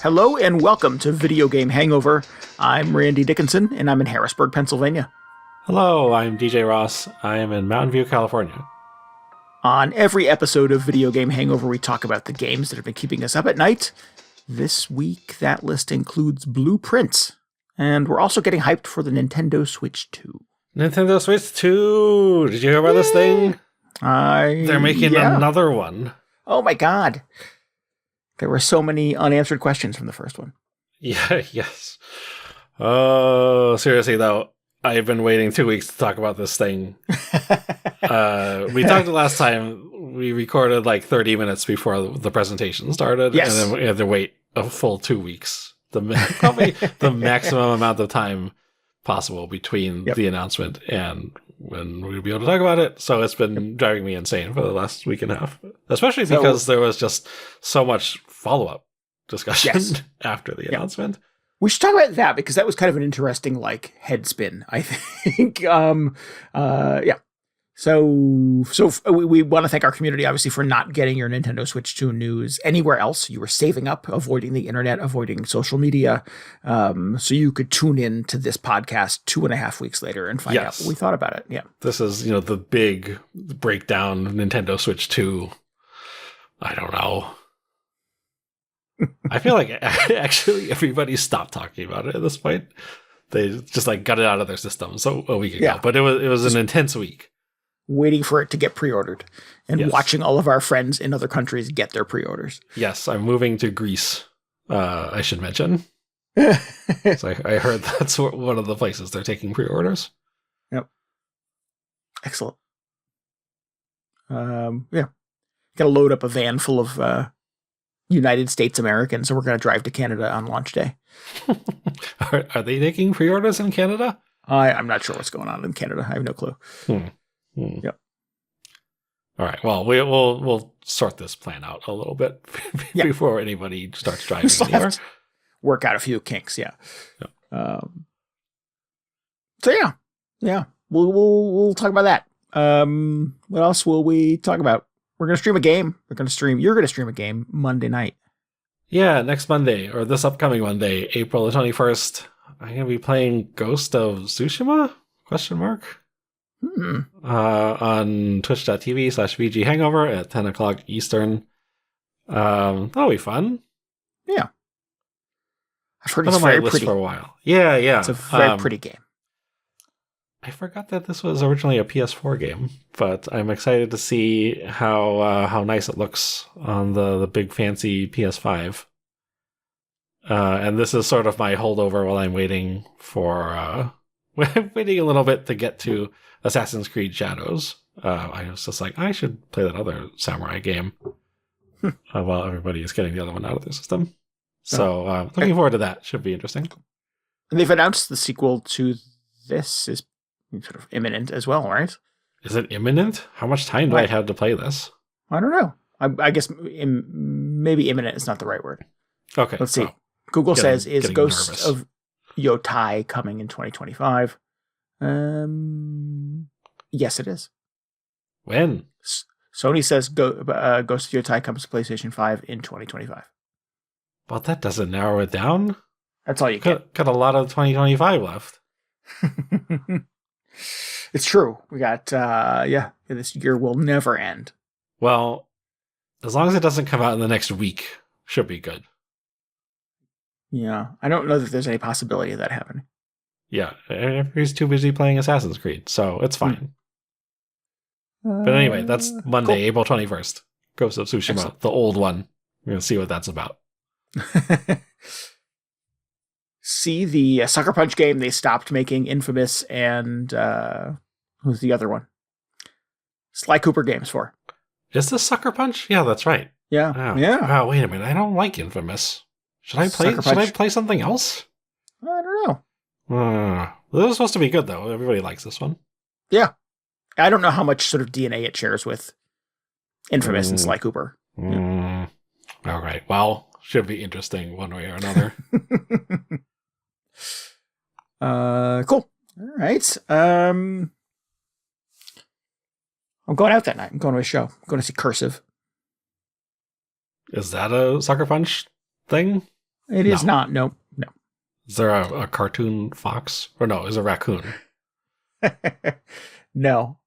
Hello and welcome to Video Game Hangover. I'm Randy Dickinson and I'm in Harrisburg, Pennsylvania. Hello, I'm DJ Ross. I am in Mountain View, California. On every episode of Video Game Hangover, we talk about the games that have been keeping us up at night. This week, that list includes Blueprints. And we're also getting hyped for the Nintendo Switch 2. Nintendo Switch 2! Did you hear about this thing? They're making another one. Oh my god. There were so many unanswered questions from the first one. Yeah, yes. Oh, seriously though, I've been waiting 2 weeks to talk about this thing. We talked the last time, we recorded like 30 minutes before the presentation started, yes. And then we had to wait a full 2 weeks. Probably the maximum amount of time possible between the announcement and when we'd be able to talk about it. So it's been driving me insane for the last week and a half, especially because there was just so much follow-up discussion after the announcement. We should talk about that because that was kind of an interesting head spin, I think. So we want to thank our community, obviously, for not getting your Nintendo Switch 2 news anywhere else. You were saving up, avoiding the internet, avoiding social media, so you could tune in to this podcast 2.5 weeks later and find out what we thought about it. Yeah, this is the big breakdown Nintendo Switch 2. I don't know. I feel like actually everybody stopped talking about it at this point. They just got it out of their system a week ago. But it was an intense week. Waiting for it to get pre-ordered and watching all of our friends in other countries get their pre-orders. Yes, I'm moving to Greece, I should mention. So I heard that's one of the places they're taking pre-orders. Yep. Excellent. Got to load up a van full of United States Americans, and we're going to drive to Canada on launch day. Are they taking pre-orders in Canada? I'm not sure what's going on in Canada. I have no clue. Yep. All right. Well, we'll sort this plan out a little bit before anybody starts driving anywhere. Work out a few kinks. Yeah. Yep. We'll talk about that. What else will we talk about? We're going to stream a game. You're going to stream a game Monday night. Yeah, next Monday, or this upcoming Monday, April the 21st. I'm going to be playing Ghost of Tsushima? ? On twitch.tv/VGHangover at 10 o'clock Eastern. That'll be fun. Yeah. I've heard it's very pretty. For a while. Yeah. It's a very pretty game. I forgot that this was originally a PS4 game, but I'm excited to see how nice it looks on the big fancy PS5. And this is sort of my holdover while I'm waiting for waiting a little bit to get to Assassin's Creed Shadows. I was just I should play that other samurai game while everybody is getting the other one out of their system. So looking forward to that. Should be interesting. And they've announced the sequel to this is sort of imminent as well, right? Is it imminent? How much time do I have to play this? I don't know. I guess maybe imminent is not the right word. Okay. Let's see. Google says, is Ghost of Yotai coming in 2025? Yes, it is. When? Sony says Ghost of Yotai comes to PlayStation 5 in 2025. Well, that doesn't narrow it down. That's all you get. Got a lot of 2025 left. It's true. We got, this year will never end. Well, as long as it doesn't come out in the next week, should be good. Yeah, I don't know that there's any possibility of that happening. Yeah, everybody's too busy playing Assassin's Creed, so it's fine. But anyway, that's Monday, April 21st. Ghost of Tsushima, excellent. The old one. We're going to see what that's about. See, the Sucker Punch game they stopped making, Infamous, and who's the other one? Sly Cooper Games for. Is this Sucker Punch? Yeah, that's right. Yeah. Wow. Yeah. Oh, wait a minute. I don't like Infamous. Should I play something else? I don't know. This is supposed to be good, though. Everybody likes this one. Yeah. I don't know how much sort of DNA it shares with Infamous and Sly Cooper. All right. Well, should be interesting one way or another. Cool. All right. I'm going out that night. I'm going to a show. I'm going to see Cursive. Is that a Sucker Punch thing? It is not. No. Is there a cartoon fox? Or no, is a raccoon? No.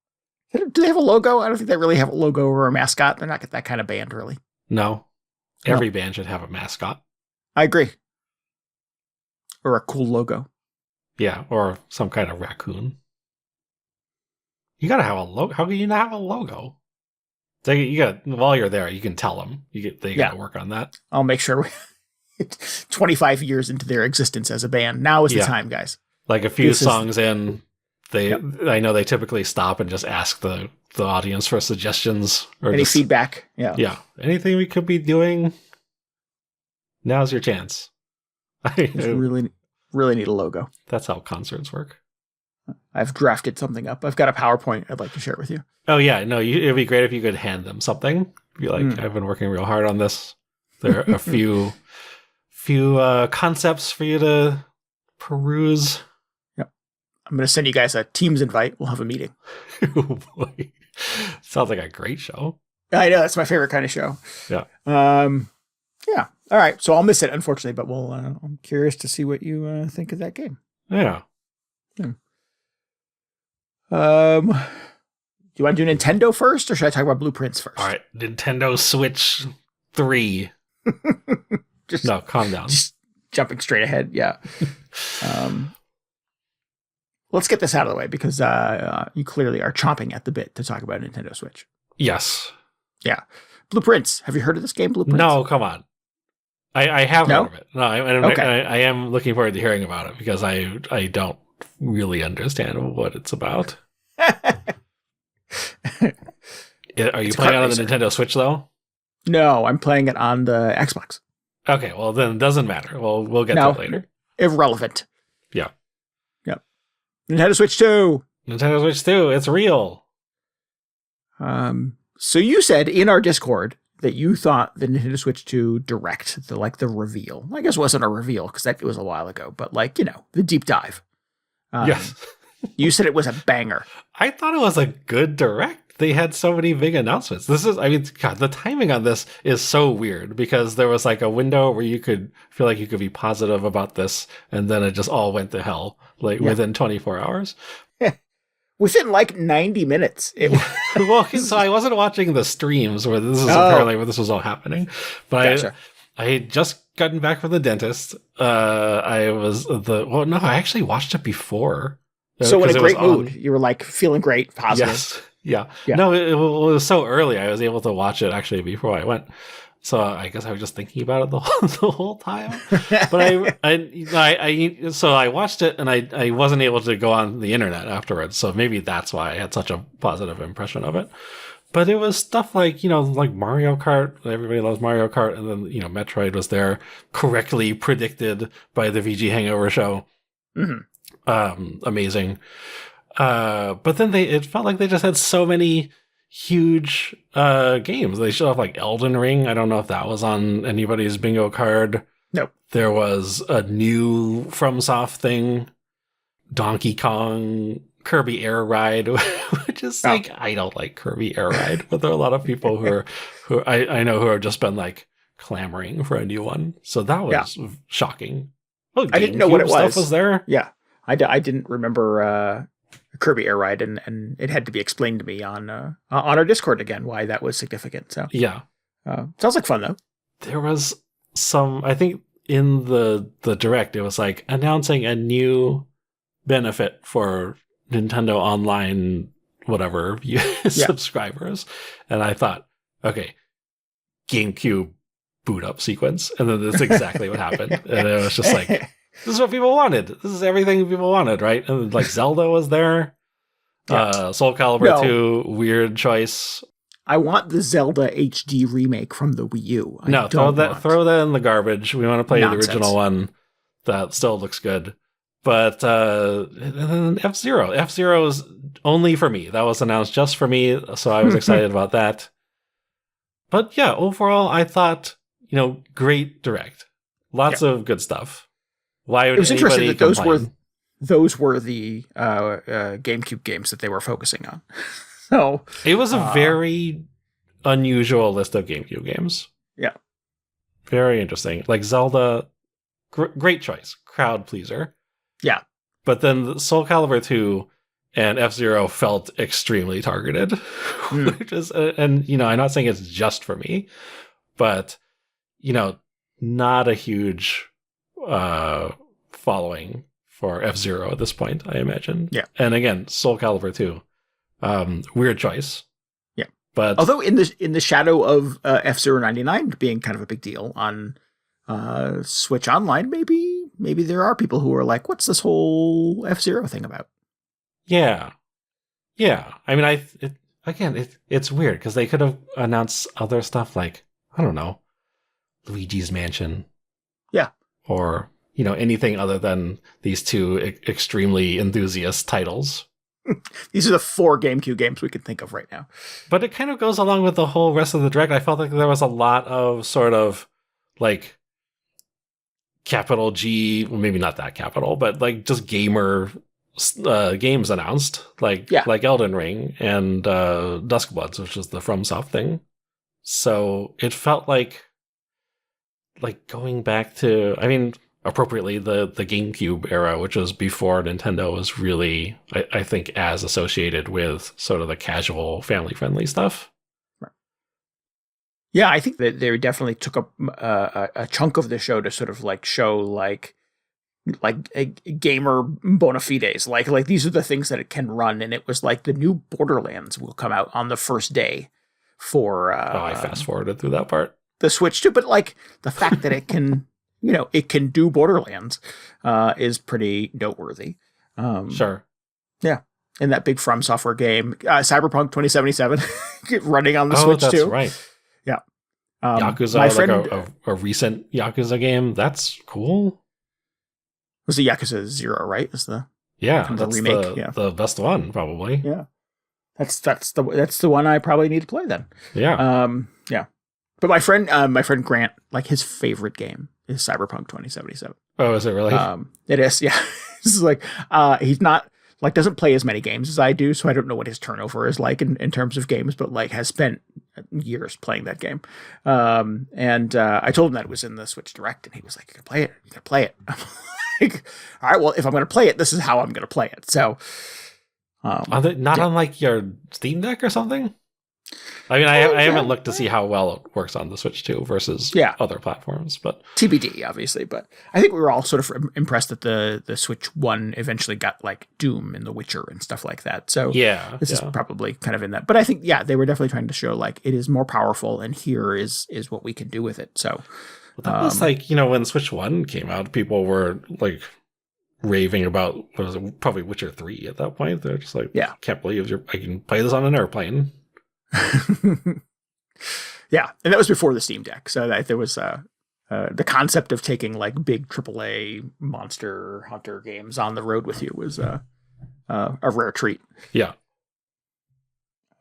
Do they have a logo? I don't think they really have a logo or a mascot. They're not that kind of band, really. No. Every band should have a mascot. I agree. Or a cool logo. Yeah, or some kind of raccoon. You gotta have a logo. How can you not have a logo? While you're there, you can tell them. They gotta work on that. I'll make sure. 25 years into their existence as a band. Now is the time, guys. Like a few songs in, I know they typically stop and just ask the audience for suggestions or any feedback. Yeah. Yeah. Anything we could be doing. Now's your chance. Really, really need a logo. That's how concerts work. I've drafted something up. I've got a PowerPoint I'd like to share with you. Oh yeah, no, it'd be great if you could hand them something. Be like, I've been working real hard on this. There are a few concepts for you to peruse. Yep. I'm going to send you guys a Teams invite. We'll have a meeting. Oh boy. Sounds like a great show. I know, that's my favorite kind of show. Yeah. Yeah. All right. So I'll miss it, unfortunately, but I'm curious to see what you think of that game. Yeah. Do you want to do Nintendo first, or should I talk about Blueprints first? All right. Nintendo Switch 3. No, calm down. Just jumping straight ahead. Yeah. Let's get this out of the way because you clearly are chomping at the bit to talk about Nintendo Switch. Yes. Yeah. Blueprints. Have you heard of this game, Blueprints? No, come on. I have heard of it. No, Okay. I am looking forward to hearing about it because I don't really understand what it's about. Are you playing it on the Nintendo Switch, though? No, I'm playing it on the Xbox. Okay, well, then it doesn't matter. We'll get to it later. Irrelevant. Yeah. Yep. Nintendo Switch 2. Nintendo Switch 2, it's real. So you said in our Discord that you thought the Nintendo Switch 2 Direct, the reveal. I guess it wasn't a reveal because that was a while ago, but the deep dive. Yes. You said it was a banger. I thought it was a good Direct. They had so many big announcements. God, the timing on this is so weird because there was like a window where you could feel like you could be positive about this, and then it just all went to hell within 24 hours. Within 90 minutes. Well, so I wasn't watching the streams where this is apparently where this was all happening, but gotcha. I had just gotten back from the dentist. I actually watched it before. So in a great mood. You were feeling great, positive. Yes. Yeah. No, it was so early. I was able to watch it actually before I went. So I guess I was just thinking about it the whole time. But I watched it and I wasn't able to go on the internet afterwards. So maybe that's why I had such a positive impression of it. But it was stuff like Mario Kart. Everybody loves Mario Kart. And then, Metroid was there, correctly predicted by the VGHangover show. Mm-hmm. Amazing. But then it felt like they just had so many huge games. They showed off Elden Ring. I don't know if that was on anybody's bingo card. Nope. There was a new FromSoft thing, Donkey Kong, Kirby Air Ride, which is I don't like Kirby Air Ride, but there are a lot of people who I know who have just been clamoring for a new one. So that was shocking. Oh, I didn't know what it was. Stuff was there. Yeah, I didn't remember Kirby Air Ride, and it had to be explained to me on our Discord again why that was significant. So yeah, sounds like fun though. There was some, I think, in the Direct, it was announcing a new benefit for Nintendo Online, whatever, subscribers, and I thought, okay, GameCube boot up sequence, and then that's exactly what happened, and it was just this is what people wanted. This is everything people wanted, right? And Zelda was there. Soulcalibur 2, weird choice. I want the Zelda HD remake from the Wii U. Throw that in the garbage. We want to play the original one. That still looks good. But and then F-Zero. F-Zero is only for me. That was announced just for me, so I was excited about that. But yeah, overall, I thought, great Direct. Lots of good stuff. Why would it was interesting that those were the GameCube games that they were focusing on. So it was a very unusual list of GameCube games. Yeah. Very interesting. Zelda, great choice, crowd pleaser. Yeah. But then Soulcalibur 2 and F-Zero felt extremely targeted, which is, and I'm not saying it's just for me, but not a huge following for F-Zero at this point, I imagine. Yeah. And again, Soulcalibur 2, weird choice. Yeah. But although in the shadow of F-Zero 99 being kind of a big deal on Switch Online, maybe there are people who are like, what's this whole F-Zero thing about? Yeah. I mean, it's weird because they could have announced other stuff like, I don't know, Luigi's Mansion. Yeah. Or, anything other than these two extremely enthusiast titles. These are the 4 GameCube games we can think of right now. But it kind of goes along with the whole rest of the Direct. I felt like there was a lot of sort of like capital G, well, maybe not that capital, but like just gamer games announced, like Elden Ring and Duskbloods, which is the FromSoft thing. So it felt like going back to, I mean, appropriately, the GameCube era, which was before Nintendo was really, I think, as associated with sort of the casual, family-friendly stuff. Right. Yeah, I think that they definitely took a chunk of the show to sort of like show like a gamer bona fides, like these are the things that it can run, and it was like the new Borderlands will come out on the first day for. I fast forwarded through that part. The Switch too, but like the fact that it can, it can do Borderlands, is pretty noteworthy. Sure. Yeah. And that big From Software game, Cyberpunk 2077, running on the Switch that's too. Right. Yeah. Yakuza, my friend, a recent Yakuza game. That's cool. Was the Yakuza 0, right? Is the that's the remake? the best one, probably. Yeah. That's the one I probably need to play then. Yeah. Yeah. But my friend Grant, like his favorite game is Cyberpunk 2077. Oh, is it really? It is, yeah. This is like he's not like doesn't play as many games as I do, so I don't know what his turnover is like in terms of games, but like has spent years playing that game. And I told him that it was in the Switch Direct, and he was like, "You can play it. You can play it." I'm like, "All right, well, if I'm going to play it, this is how I'm going to play it." So, are they not on like your Steam Deck or something? I mean, I haven't looked to see how well it works on the Switch 2 versus other platforms, but TBD, obviously. But I think we were all sort of impressed that the Switch 1 eventually got like Doom and The Witcher and stuff like that. So this is probably kind of in that. But I think, they were definitely trying to show like it is more powerful, and here is what we can do with it. So that was like, when Switch 1 came out, people were like raving about, what was it, probably Witcher 3 at that point. They're just like, can't believe I can play this on an airplane. Yeah, and that was before the Steam Deck, so that there was the concept of taking like big AAA Monster Hunter games on the road with you was a rare treat. Yeah.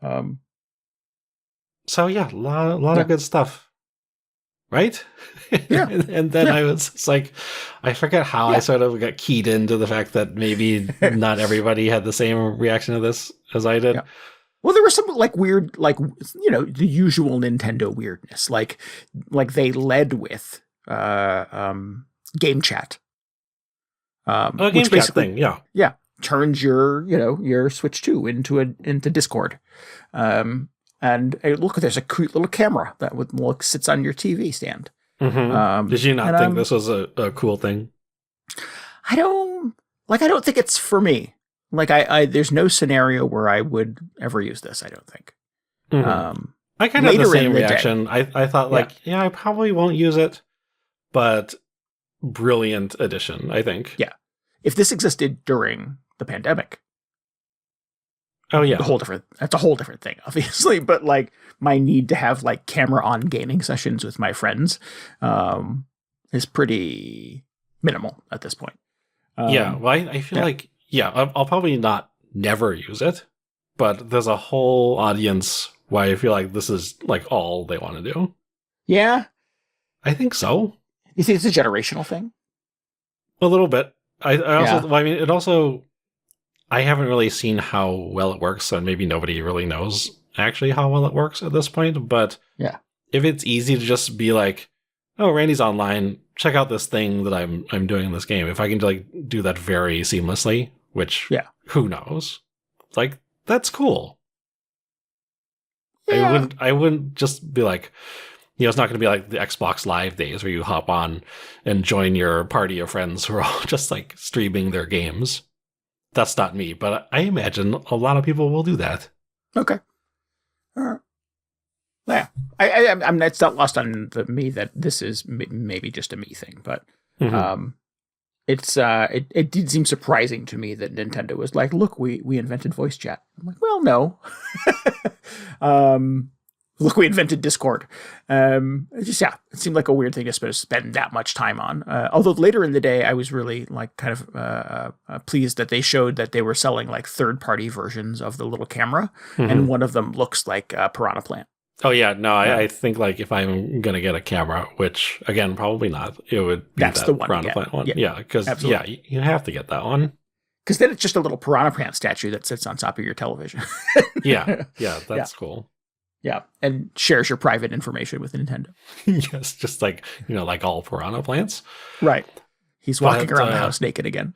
So a lot of good stuff, right? Yeah. And then I was just like, I forget how I sort of got keyed into the fact that maybe not everybody had the same reaction to this as I did. Yeah. Well, there was some like weird, like, the usual Nintendo weirdness, like they led with Game Chat. Game Chat thing, yeah, turns your Switch 2 into Discord, and look, there's a cute little camera that sits on your TV stand. Mm-hmm. Did you not think this was a cool thing? I don't think it's for me. Like there's no scenario where I would ever use this. I don't think. Mm-hmm. I kind of had the same reaction. I thought I probably won't use it, but brilliant addition, I think. Yeah. If this existed during the pandemic. Oh yeah. That's a whole different thing, obviously. But like my need to have like camera on gaming sessions with my friends is pretty minimal at this point. Well, I feel like, I'll probably not never use it, but there's a whole audience why I feel like this is like all they want to do. Yeah. I think so. You think it's a generational thing? A little bit. I haven't really seen how well it works, and maybe nobody really knows actually how well it works at this point, but if it's easy to just be like, oh, Randy's online, check out this thing that I'm doing in this game. If I can like do that very seamlessly, which who knows? Like, that's cool. Yeah. I wouldn't just be like, it's not going to be like the Xbox Live days where you hop on and join your party of friends who are all just like streaming their games. That's not me, but I imagine a lot of people will do that. Okay. All right. Yeah. I'm it's not lost on me that this is maybe just a me thing, but it did seem surprising to me that Nintendo was like, look, we invented voice chat. I'm like, well, no. Look, we invented Discord. It seemed like a weird thing to spend that much time on. Although later in the day, I was really like kind of pleased that they showed that they were selling like third-party versions of the little camera, and one of them looks like a Piranha Plant. Oh yeah, no, I think like if I'm gonna get a camera, which again probably not, it would be that's the one. Piranha Plant one. Yeah, because you have to get that one. Because then it's just a little Piranha Plant statue that sits on top of your television. yeah, that's cool. Yeah, and shares your private information with Nintendo. Yes, just like like all Piranha Plants. Right. He's walking around the house naked again.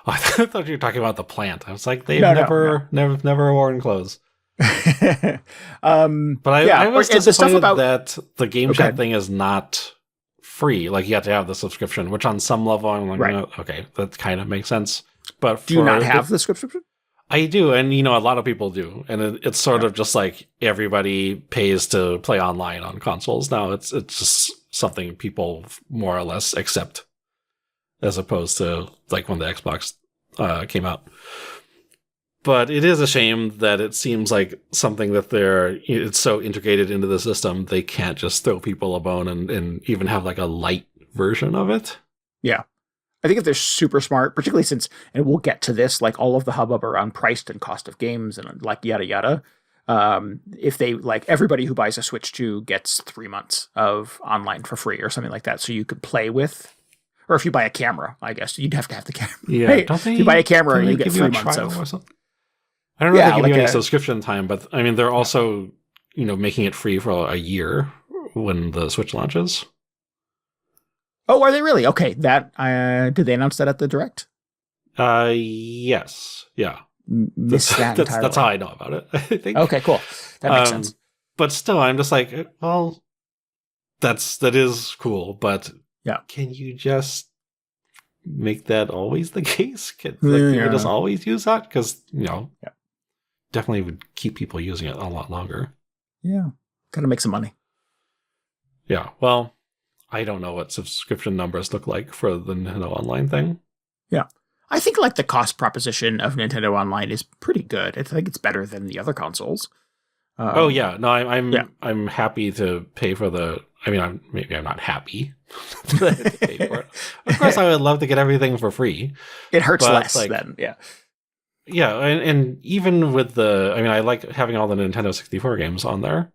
I thought you were talking about the plant. I was like, they've never worn clothes. But I was disappointed that the game chat thing is not free. Like, you have to have the subscription, which on some level I'm like, okay, that kind of makes sense. But do you not have the subscription? I do, and a lot of people do, and it's sort of just like everybody pays to play online on consoles now. It's just something people more or less accept, as opposed to like when the Xbox came out. But it is a shame that it seems like something that it's so integrated into the system, they can't just throw people a bone and even have like a light version of it. Yeah. I think if they're super smart, particularly since, and we'll get to this, like all of the hubbub around price and cost of games and like yada yada. If they like everybody who buys a Switch 2 gets 3 months of online for free or something like that, so you could play with. Or if you buy a camera, I guess you'd have to have the camera. Yeah, right? If you buy a camera, you get 3 months of. Or something? I don't know if they give you any subscription time, but I mean they're also making it free for a year when the Switch launches. Oh, are they really? Okay, that did they announce that at the Direct? Yes, yeah. Missed that entirely. That's how I know about it, I think. Okay, cool. That makes sense. But still, I'm just like, well, that is cool, but can you just make that always the case? Can you just always use that? Because definitely would keep people using it a lot longer. Yeah, gotta make some money. Yeah, well. I don't know what subscription numbers look like for the Nintendo Online thing. Yeah. I think like the cost proposition of Nintendo Online is pretty good. I think it's better than the other consoles. No, I'm happy to pay for the. I mean, maybe I'm not happy to pay for it. Of course, I would love to get everything for free. It hurts less then, yeah. Yeah, and even with the, I mean, I like having all the Nintendo 64 games on there.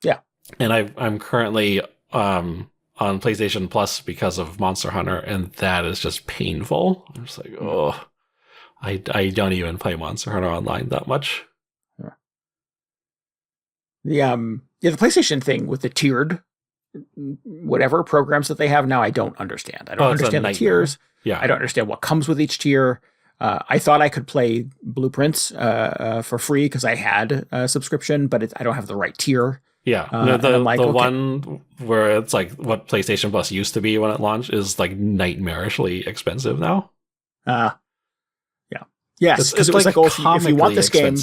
Yeah, and I'm currently on PlayStation Plus because of Monster Hunter, and that is just painful. I'm just like, I don't even play Monster Hunter Online that much. Yeah. The PlayStation thing with the tiered whatever programs that they have now, I don't understand. I don't understand the tiers. Yeah. I don't understand what comes with each tier. I thought I could play Blueprints for free because I had a subscription, but I don't have the right tier. Yeah, the one where it's like what PlayStation Plus used to be when it launched is like nightmarishly expensive now. Yes, because it was like, if you want this game,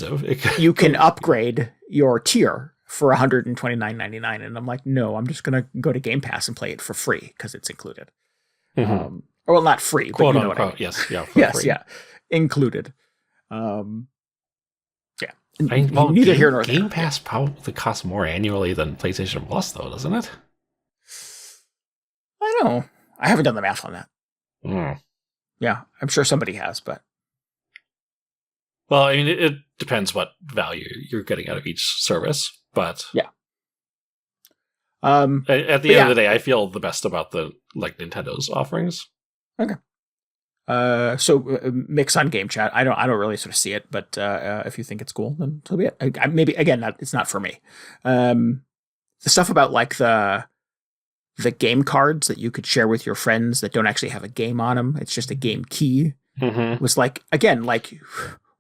you can upgrade your tier for $129.99, and I'm like, no, I'm just gonna go to Game Pass and play it for free because it's included. Well, not free, but you know what I mean. Yes, yeah, free. Included. Neither here nor there. Game Pass probably costs more annually than PlayStation Plus, though, doesn't it? I don't know. I haven't done the math on that. Yeah, I'm sure somebody has, but. Well, I mean, it depends what value you're getting out of each service, but yeah. At the end of the day, I feel the best about the Nintendo's offerings. Okay. So mix on game chat. I don't really sort of see it, but if you think it's cool, then so be it. Maybe again, it's not for me. The stuff about like the the game cards that you could share with your friends that don't actually have a game on them. It's just a game key. Was like, again, like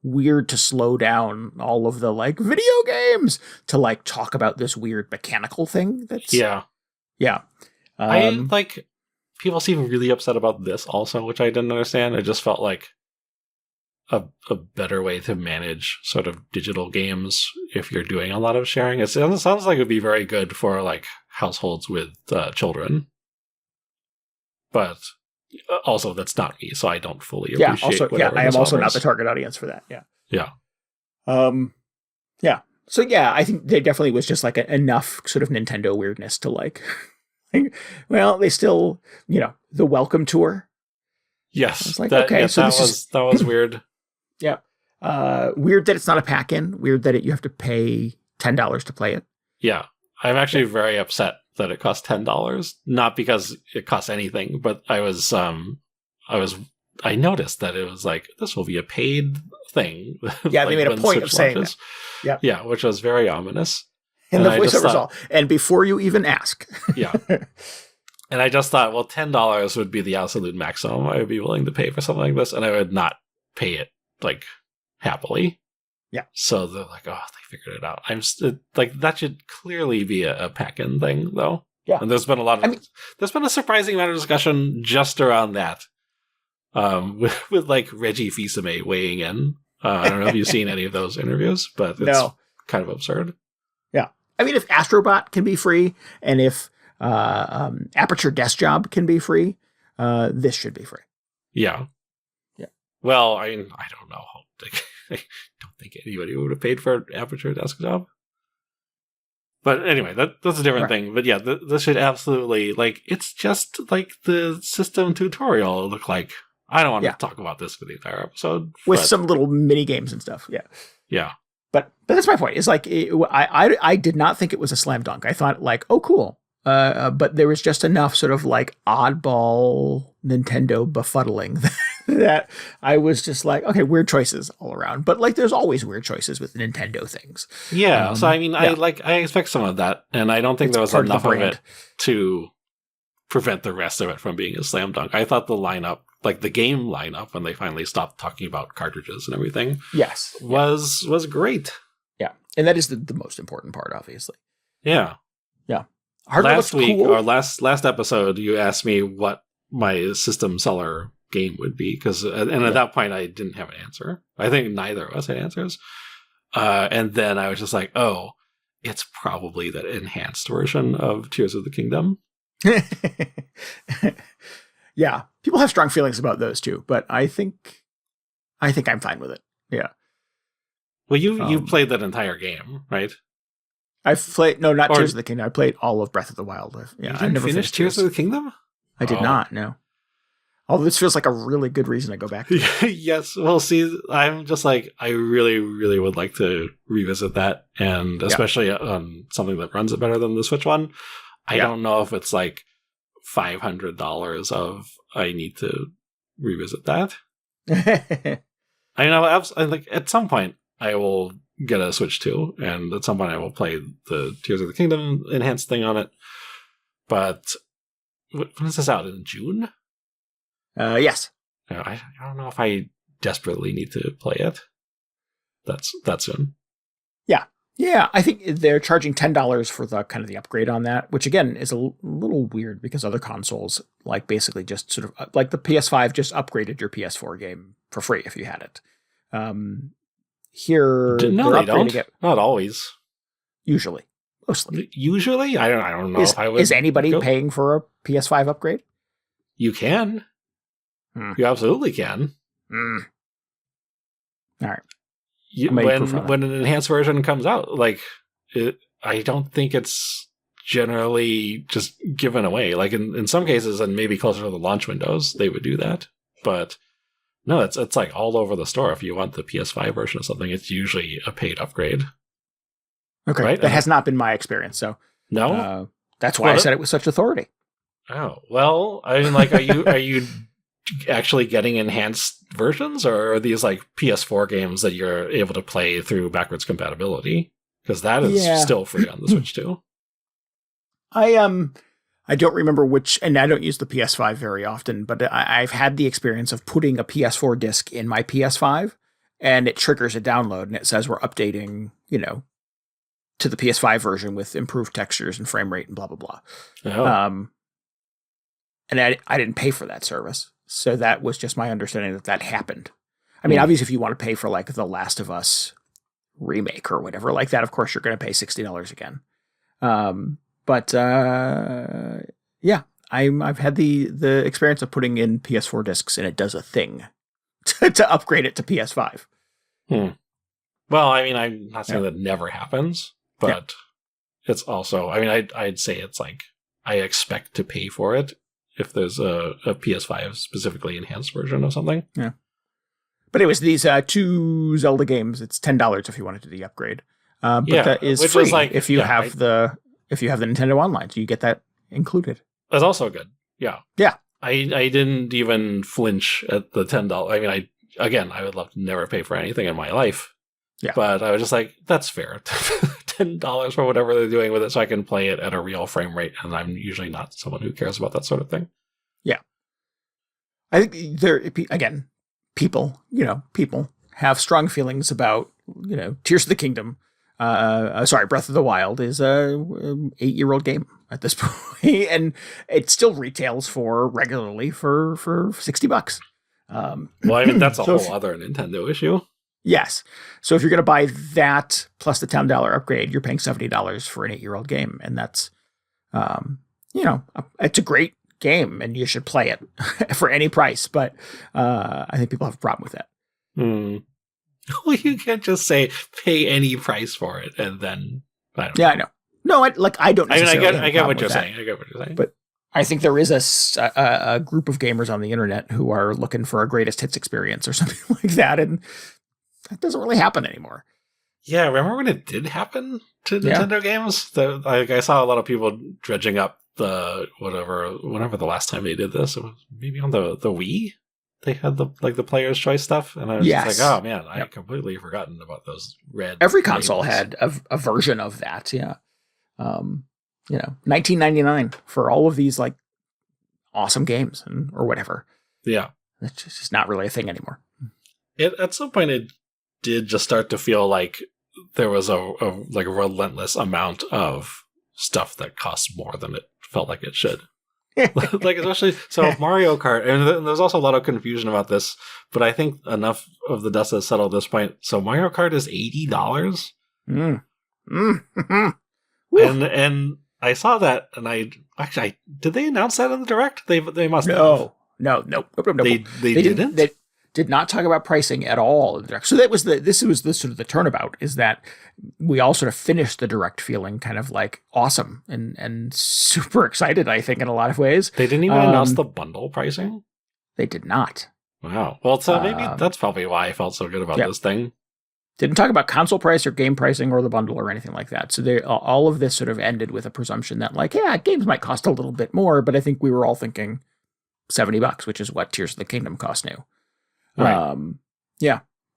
weird to slow down all of the like video games to like talk about this weird mechanical thing. That's yeah. I like people seem really upset about this also, which I didn't understand. It just felt like a better way to manage sort of digital games if you're doing a lot of sharing. It sounds like it would be very good for like households with children, but also that's not me, so I don't fully appreciate. I am also not the target audience for that. Yeah. So yeah, I think there definitely was just like enough sort of Nintendo weirdness to like. Well, they still, the welcome tour. Yes, like, okay, so that was weird. Yeah. Weird that it's not a pack-in. Weird that you have to pay $10 to play it. Yeah. I'm actually very upset that it cost $10. Not because it costs anything, but I noticed that it was like, this will be a paid thing. Yeah, like they made a point of saying that. Yep. Yeah, which was very ominous. And the voiceover's all, and before you even ask. Yeah. And I just thought, well, $10 would be the absolute maximum I would be willing to pay for something like this, and I would not pay it, like, happily. Yeah. So they're like, oh, they figured it out. Like, that should clearly be a pack-in thing, though. Yeah. And there's been there's been a surprising amount of discussion just around that. With like, Reggie Fils-Aimé weighing in. I don't know if you've seen any of those interviews, but it's kind of absurd. Yeah. I mean, if Astrobot can be free, and if Aperture Desk Job can be free, this should be free. Yeah. Yeah. Well, I don't know. I don't think anybody would have paid for Aperture Desk Job. But anyway, that's a different thing. But yeah, this should absolutely, like, it's just like the system tutorial look like. I don't want to talk about this for the entire episode. With some little mini games and stuff. Yeah. Yeah. But that's my point. It's like, I did not think it was a slam dunk. I thought like, oh, cool. But there was just enough sort of like oddball Nintendo befuddling that I was just like, okay, weird choices all around. But like, there's always weird choices with Nintendo things. Yeah. So I mean, I expect some of that, and I don't think there was enough of it to prevent the rest of it from being a slam dunk. I thought the lineup, like the game lineup, when they finally stopped talking about cartridges and everything, was great. Yeah, and that is the most important part, obviously. Yeah. Hardware last week cool. or last episode, you asked me what my system seller game would be, at that point I didn't have an answer. I think neither of us had answers. And then I was just like, oh, it's probably that enhanced version of Tears of the Kingdom. Yeah, people have strong feelings about those too, but I think I'm fine with it. Yeah. Well, you played that entire game, right? I've played not Tears of the Kingdom. I played all of Breath of the Wild. Yeah, I never finished Tears of the Kingdom. I did not. No. Although this feels like a really good reason to go back to it. Yes. Well, see, I'm just like, I really, really would like to revisit that, and especially on something that runs it better than the Switch one. I don't know if it's like $500 of I need to revisit that. I know. I like at some point I will get a Switch 2, and at some point I will play the Tears of the Kingdom enhanced thing on it. But when is this out? In June? Yes. I don't know if I desperately need to play it. That soon. Yeah, I think they're charging $10 for the kind of the upgrade on that, which again is a little weird because other consoles like basically just sort of like the PS5 just upgraded your PS4 game for free if you had it. Here, no, they don't. Not always. Usually, mostly. Usually, I don't know if I would. Is anybody paying for a PS5 upgrade? You can. You absolutely can. All right. When an enhanced version comes out, like I don't think it's generally just given away. Like in some cases, and maybe closer to the launch windows, they would do that. But no, it's like all over the store. If you want the PS5 version of something, it's usually a paid upgrade. Okay, right? That has not been my experience. So no, that's why I said it with such authority. Oh well, I mean, like, are you actually getting enhanced versions, or are these like PS4 games that you're able to play through backwards compatibility? Because that is still free on the Switch too. I don't remember which, and I don't use the PS5 very often, but I've had the experience of putting a PS4 disc in my PS5, and it triggers a download, and it says we're updating, to the PS5 version with improved textures and frame rate and blah, blah, blah. Oh. And I didn't pay for that service. So that was just my understanding that happened. I mean, obviously, if you want to pay for like The Last of Us remake or whatever like that, of course, you're going to pay $60 again. Yeah, I've had the experience of putting in PS4 discs, and it does a thing to upgrade it to PS5. Well, I mean, I'm not saying that never happens, but it's also, I mean, I'd say it's like I expect to pay for it if there's a PS5 specifically enhanced version of something. Yeah. But it was these 2 Zelda games. It's $10 if you want to do the upgrade. But that is free if you have the Nintendo Online. So you get that included. That's also good. Yeah. Yeah. I didn't even flinch at the $10. I mean, I would love to never pay for anything in my life. Yeah. But I was just like, that's fair. $10 for whatever they're doing with it so I can play it at a real frame rate. And I'm usually not someone who cares about that sort of thing. Yeah. I think people have strong feelings about, Tears of the Kingdom. Breath of the Wild is a 8-year-old game at this point, and it still retails regularly for $60. Well, I mean, that's a whole other Nintendo issue. Yes. So if you're going to buy that plus the $10 upgrade, you're paying $70 for an 8-year-old game. And that's, it's a great game and you should play it for any price. But I think people have a problem with that. Well, you can't just say pay any price for it and then, I don't know. Yeah, I know. No, I don't necessarily I get what you're saying. But I think there is a group of gamers on the internet who are looking for a greatest hits experience or something like that. And that doesn't really happen anymore. Yeah, remember when it did happen to Nintendo games? I saw a lot of people dredging up whenever the last time they did this. It was maybe on the Wii. They had the Player's Choice stuff, and I was just like, oh man, I had completely forgotten about those red. Every console had a version of that. Yeah, $19.99 for all of these like awesome games or whatever. Yeah, it's just not really a thing anymore. At some point, it did just start to feel like there was a relentless amount of stuff that costs more than it felt like it should. Like especially Mario Kart, and there's also a lot of confusion about this, but I think enough of the dust has settled at this point. So Mario Kart is $80. And I saw that, and did they announce that in the direct? They must have. No. They didn't. They did not talk about pricing at all in the direct. So this was the sort of the turnabout, is that we all sort of finished the direct feeling kind of like awesome and super excited, I think, in a lot of ways. They didn't even announce the bundle pricing? They did not. Wow. Well, so maybe that's probably why I felt so good about this thing. Didn't talk about console price or game pricing or the bundle or anything like that. So all of this sort of ended with a presumption that games might cost a little bit more, but I think we were all thinking $70, which is what Tears of the Kingdom cost new. Right.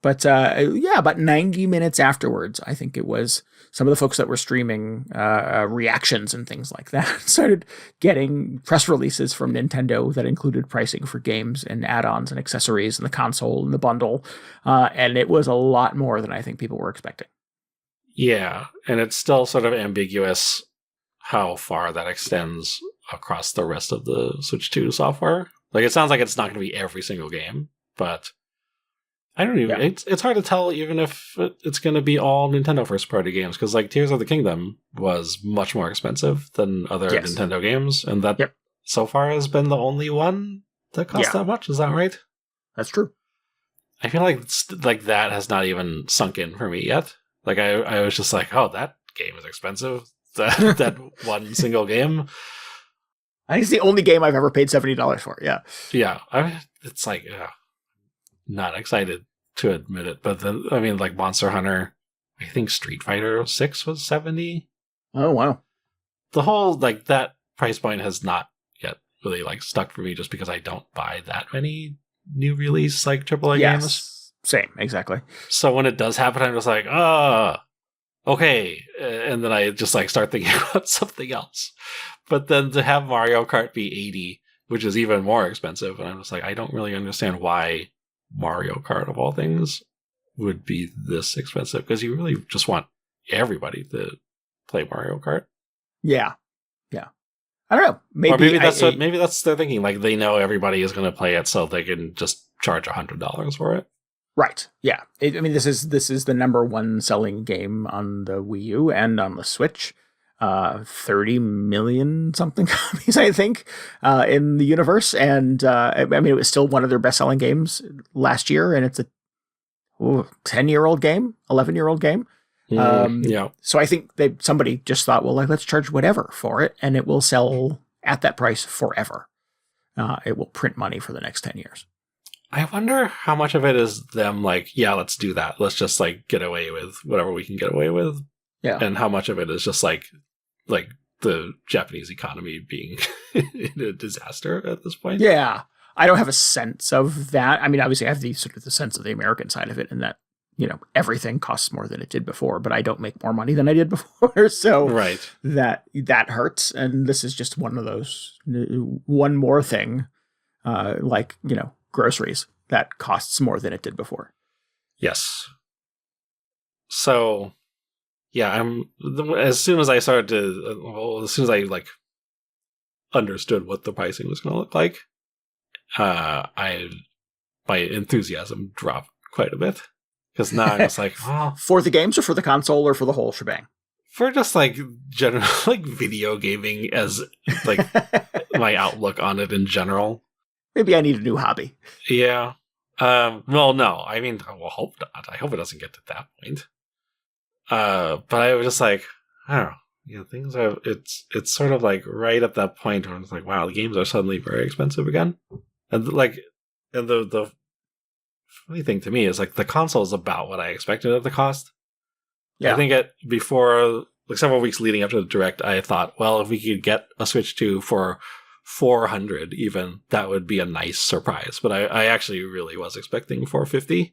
But about 90 minutes afterwards, I think it was, some of the folks that were streaming reactions and things like that started getting press releases from Nintendo that included pricing for games and add-ons and accessories and the console and the bundle. And it was a lot more than I think people were expecting. Yeah, and it's still sort of ambiguous how far that extends across the rest of the Switch 2 software. Like, it sounds like it's not going to be every single game. But I don't even. Yeah. It's hard to tell even if it's going to be all Nintendo first party games, because like Tears of the Kingdom was much more expensive than other Nintendo games, and that so far has been the only one that costs that much. Is that right? That's true. I feel like that has not even sunk in for me yet. Like I was just like, oh, that game is expensive. That one single game. I think it's the only game I've ever paid $70 for. Yeah. Yeah. It's like. Not excited to admit it, but then like Monster Hunter, I think Street Fighter 6 was $70. Oh wow! The whole that price point has not yet really stuck for me, just because I don't buy that many new release AAA games. Same, exactly. So when it does happen, I'm just like, okay, and then I just like start thinking about something else. But then to have Mario Kart be 80, which is even more expensive, and I'm just like, I don't really understand why Mario Kart of all things would be this expensive, because you really just want everybody to play Mario Kart. Yeah. I don't know. Maybe that's their thinking. Like they know everybody is going to play it, so they can just charge $100 for it. Right. Yeah. This is the number one selling game on the Wii U and on the Switch. 30 million something copies, I think, in the universe. And it was still one of their best selling games last year, and it's a 10-year-old game, 11-year-old game. Yeah. So I think somebody just thought, well, let's charge whatever for it, and it will sell at that price forever. It will print money for the next 10 years. I wonder how much of it is them like, yeah, let's do that. Let's just like get away with whatever we can get away with. Yeah. And how much of it is just like the Japanese economy being in a disaster at this point. Yeah. I don't have a sense of that. I mean, obviously I have the sense of the American side of it, and that, everything costs more than it did before, but I don't make more money than I did before. So right. that hurts. And this is just one of those, one more thing, groceries that costs more than it did before. Yes. So, yeah, as soon as I understood what the pricing was going to look like, my enthusiasm dropped quite a bit. Because now I'm just like, oh. For the games or for the console or for the whole shebang? For just general video gaming as my outlook on it in general. Maybe I need a new hobby. Yeah. Well, no. I mean, I will hope not. I hope it doesn't get to that point. But I was just like, I don't know. Things are. It's sort of right at that point where it's like, wow, the games are suddenly very expensive again. And the funny thing to me is the console is about what I expected it to cost. Yeah. I think before several weeks leading up to the Direct, I thought, well, if we could get a Switch 2 for $400 even, that would be a nice surprise. But I actually really was expecting $450.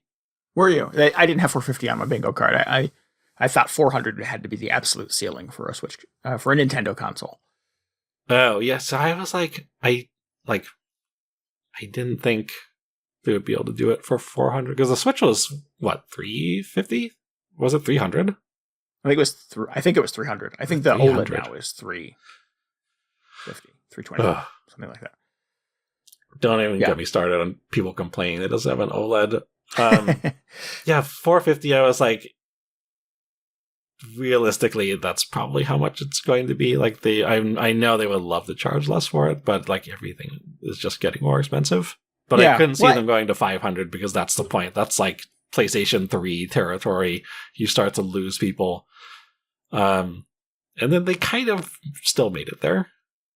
Were you? I didn't have $450 on my bingo card. I thought $400 had to be the absolute ceiling for a Switch, for a Nintendo console. Oh yeah, so I was I didn't think they would be able to do it for $400 because the Switch was what, $350? Was it $300? I think it was $300. I think the OLED now is $350, $320, something like that. Don't even get me started on people complaining it doesn't have an OLED. Yeah, $450. I was realistically, that's probably how much it's going to be. I know they would love to charge less for it, but everything is just getting more expensive. But I couldn't see them going to $500 because that's the point. That's PlayStation 3 territory. You start to lose people. And then they kind of still made it there.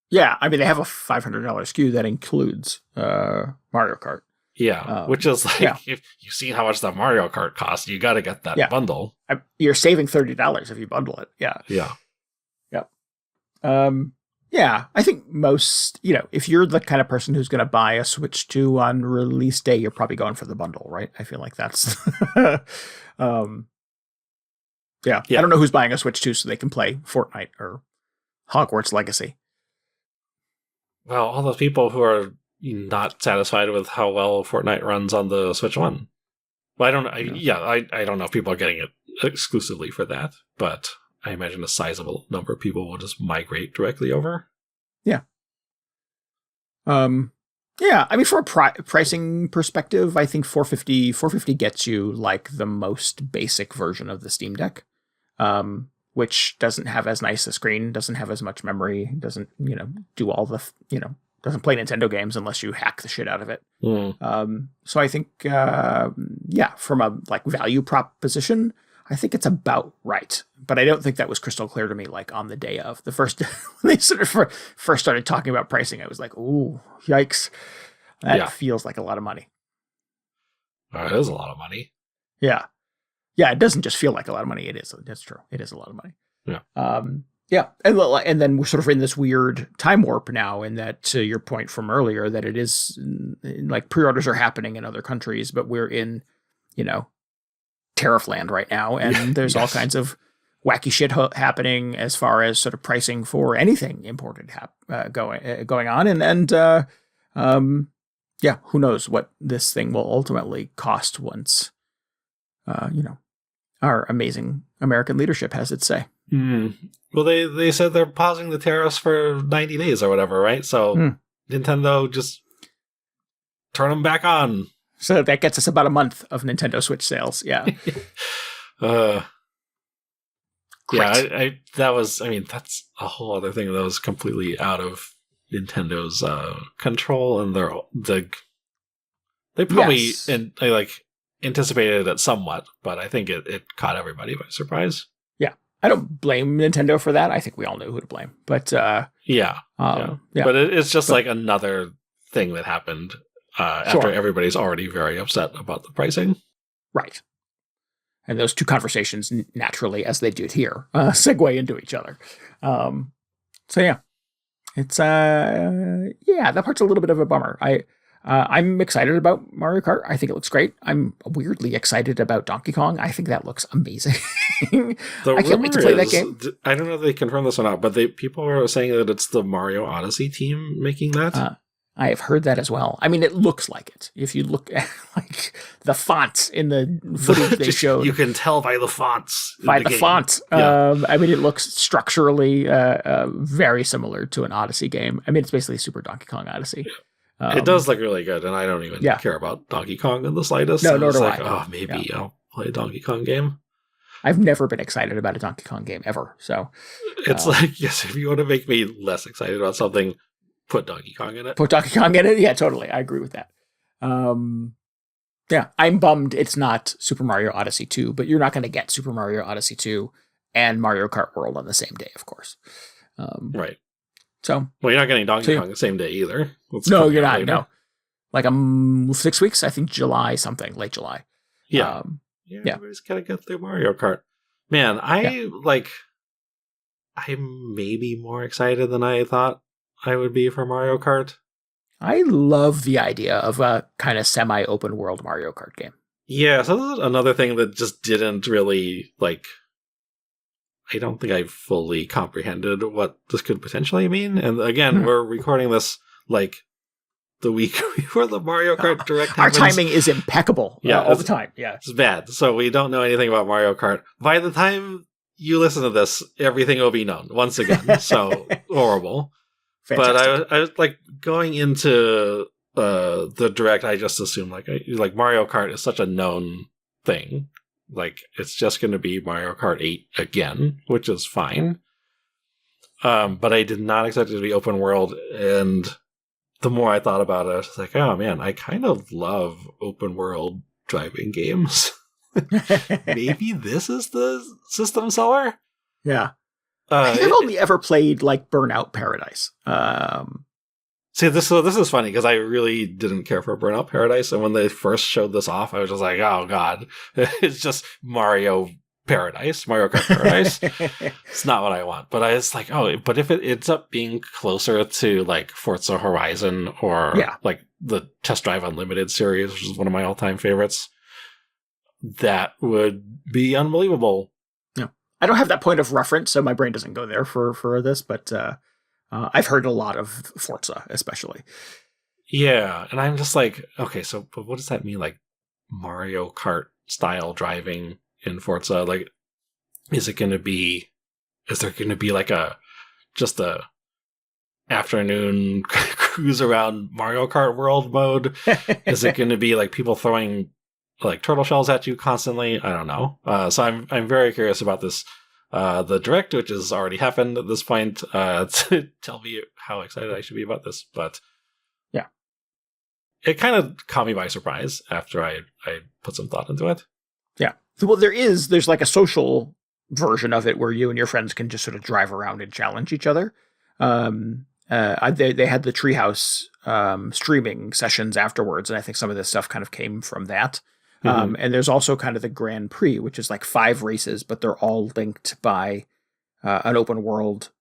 Yeah, they have a $500 SKU that includes Mario Kart. Yeah, which is if you've seen how much that Mario Kart costs, you got to get that bundle. You're saving $30 if you bundle it. Yeah. Yeah. Yep. Yeah, I think most, if you're the kind of person who's going to buy a Switch 2 on release day, you're probably going for the bundle, right? I feel like that's... Yeah. I don't know who's buying a Switch 2 so they can play Fortnite or Hogwarts Legacy. Well, all those people who are not satisfied with how well Fortnite runs on the Switch 1. Well, I don't know. I don't know if people are getting it exclusively for that, but I imagine a sizable number of people will just migrate directly over. Yeah. From a pricing perspective, I think $450 gets you the most basic version of the Steam Deck, which doesn't have as nice a screen, doesn't have as much memory, doesn't, do all the, doesn't play Nintendo games unless you hack the shit out of it. So I think, from a value proposition, I think it's about right. But I don't think that was crystal clear to me on the day of the first when they sort of first started talking about pricing. I was like, ooh, yikes. That feels like a lot of money. It is a lot of money. Yeah. Yeah, it doesn't just feel like a lot of money. It is. That's true. It is a lot of money. Yeah. And then we're sort of in this weird time warp now, in that, to your point from earlier, that it is pre-orders are happening in other countries, but we're in, tariff land right now. And there's all kinds of wacky shit happening as far as sort of pricing for anything imported going on. Yeah, who knows what this thing will ultimately cost once, our amazing American leadership has its say. Mm. Well, they said they're pausing the tariffs for 90 days or whatever, right? So Nintendo just turn them back on. So that gets us about a month of Nintendo Switch sales. Yeah. Yeah, that's a whole other thing that was completely out of Nintendo's control, and they probably anticipated it somewhat, but I think it caught everybody by surprise. Yeah, I don't blame Nintendo for that. I think we all knew who to blame, but But it's just like another thing that happened after everybody's already very upset about the pricing, right? And those two conversations naturally, as they did here, segue into each other. So yeah. It's that part's a little bit of a bummer. I'm excited about Mario Kart. I think it looks great. I'm weirdly excited about Donkey Kong. I think that looks amazing. I can't wait to play that game. I don't know if they confirmed this or not, but people are saying that it's the Mario Odyssey team making that. I have heard that as well. I mean, it looks like it. If you look at like the fonts in the footage they showed, you can tell by the fonts. By the font. Yeah. I mean, it looks structurally very similar to an Odyssey game. I mean, it's basically Super Donkey Kong Odyssey. Yeah. It does look really good, and I don't even care about Donkey Kong in the slightest. No, nor do I. Oh, maybe I'll play a Donkey Kong game. I've never been excited about a Donkey Kong game ever. So it's yes, if you want to make me less excited about something, put Donkey Kong in it. Put Donkey Kong in it? Yeah, totally. I agree with that. Yeah, I'm bummed it's not Super Mario Odyssey 2, but you're not going to get Super Mario Odyssey 2 and Mario Kart World on the same day, of course. Right. So, well, you're not getting Donkey Kong the same day either. No, you're not. Later. No. Like 6 weeks, I think July something, late July. Yeah. Everybody's got to get through Mario Kart. Man, I'm maybe more excited than I thought I would be for Mario Kart. I love the idea of a kind of semi-open world Mario Kart game. Yeah, so this is another thing that just didn't really, I don't think I fully comprehended what this could potentially mean. And again, we're recording this, the week before the Mario Kart Direct happens. Our timing is impeccable all the time. Yeah, it's bad. So we don't know anything about Mario Kart. By the time you listen to this, everything will be known once again. So horrible. Fantastic. But I was going into the Direct, I just assumed Mario Kart is such a known thing. It's just going to be Mario Kart 8 again, which is fine. But I did not expect it to be open world, and the more I thought about it, I was like, oh man, I kind of love open world driving games. Maybe this is the system seller? Yeah. I've only ever played Burnout Paradise. See, this is funny because I really didn't care for Burnout Paradise, and when they first showed this off, I was just like, "Oh God, it's just Mario Kart Paradise." It's not what I want, but I was like, "Oh, but if it ends up being closer to Forza Horizon or the Test Drive Unlimited series, which is one of my all-time favorites, that would be unbelievable." Yeah, I don't have that point of reference, so my brain doesn't go there for this, but. I've heard a lot of Forza, especially. Yeah, and I'm just like, okay, so but what does that mean? Mario Kart style driving in Forza? Is there going to be just a afternoon cruise around Mario Kart World mode? Is it going to be people throwing turtle shells at you constantly? I don't know. So I'm very curious about this. The Direct, which has already happened at this point, to tell me how excited I should be about this. But yeah, it kind of caught me by surprise after I put some thought into it. Yeah. Well, there's a social version of it where you and your friends can just sort of drive around and challenge each other. They had the Treehouse streaming sessions afterwards, and I think some of this stuff kind of came from that. And there's also kind of the Grand Prix, which is 5 races, but they're all linked by an open world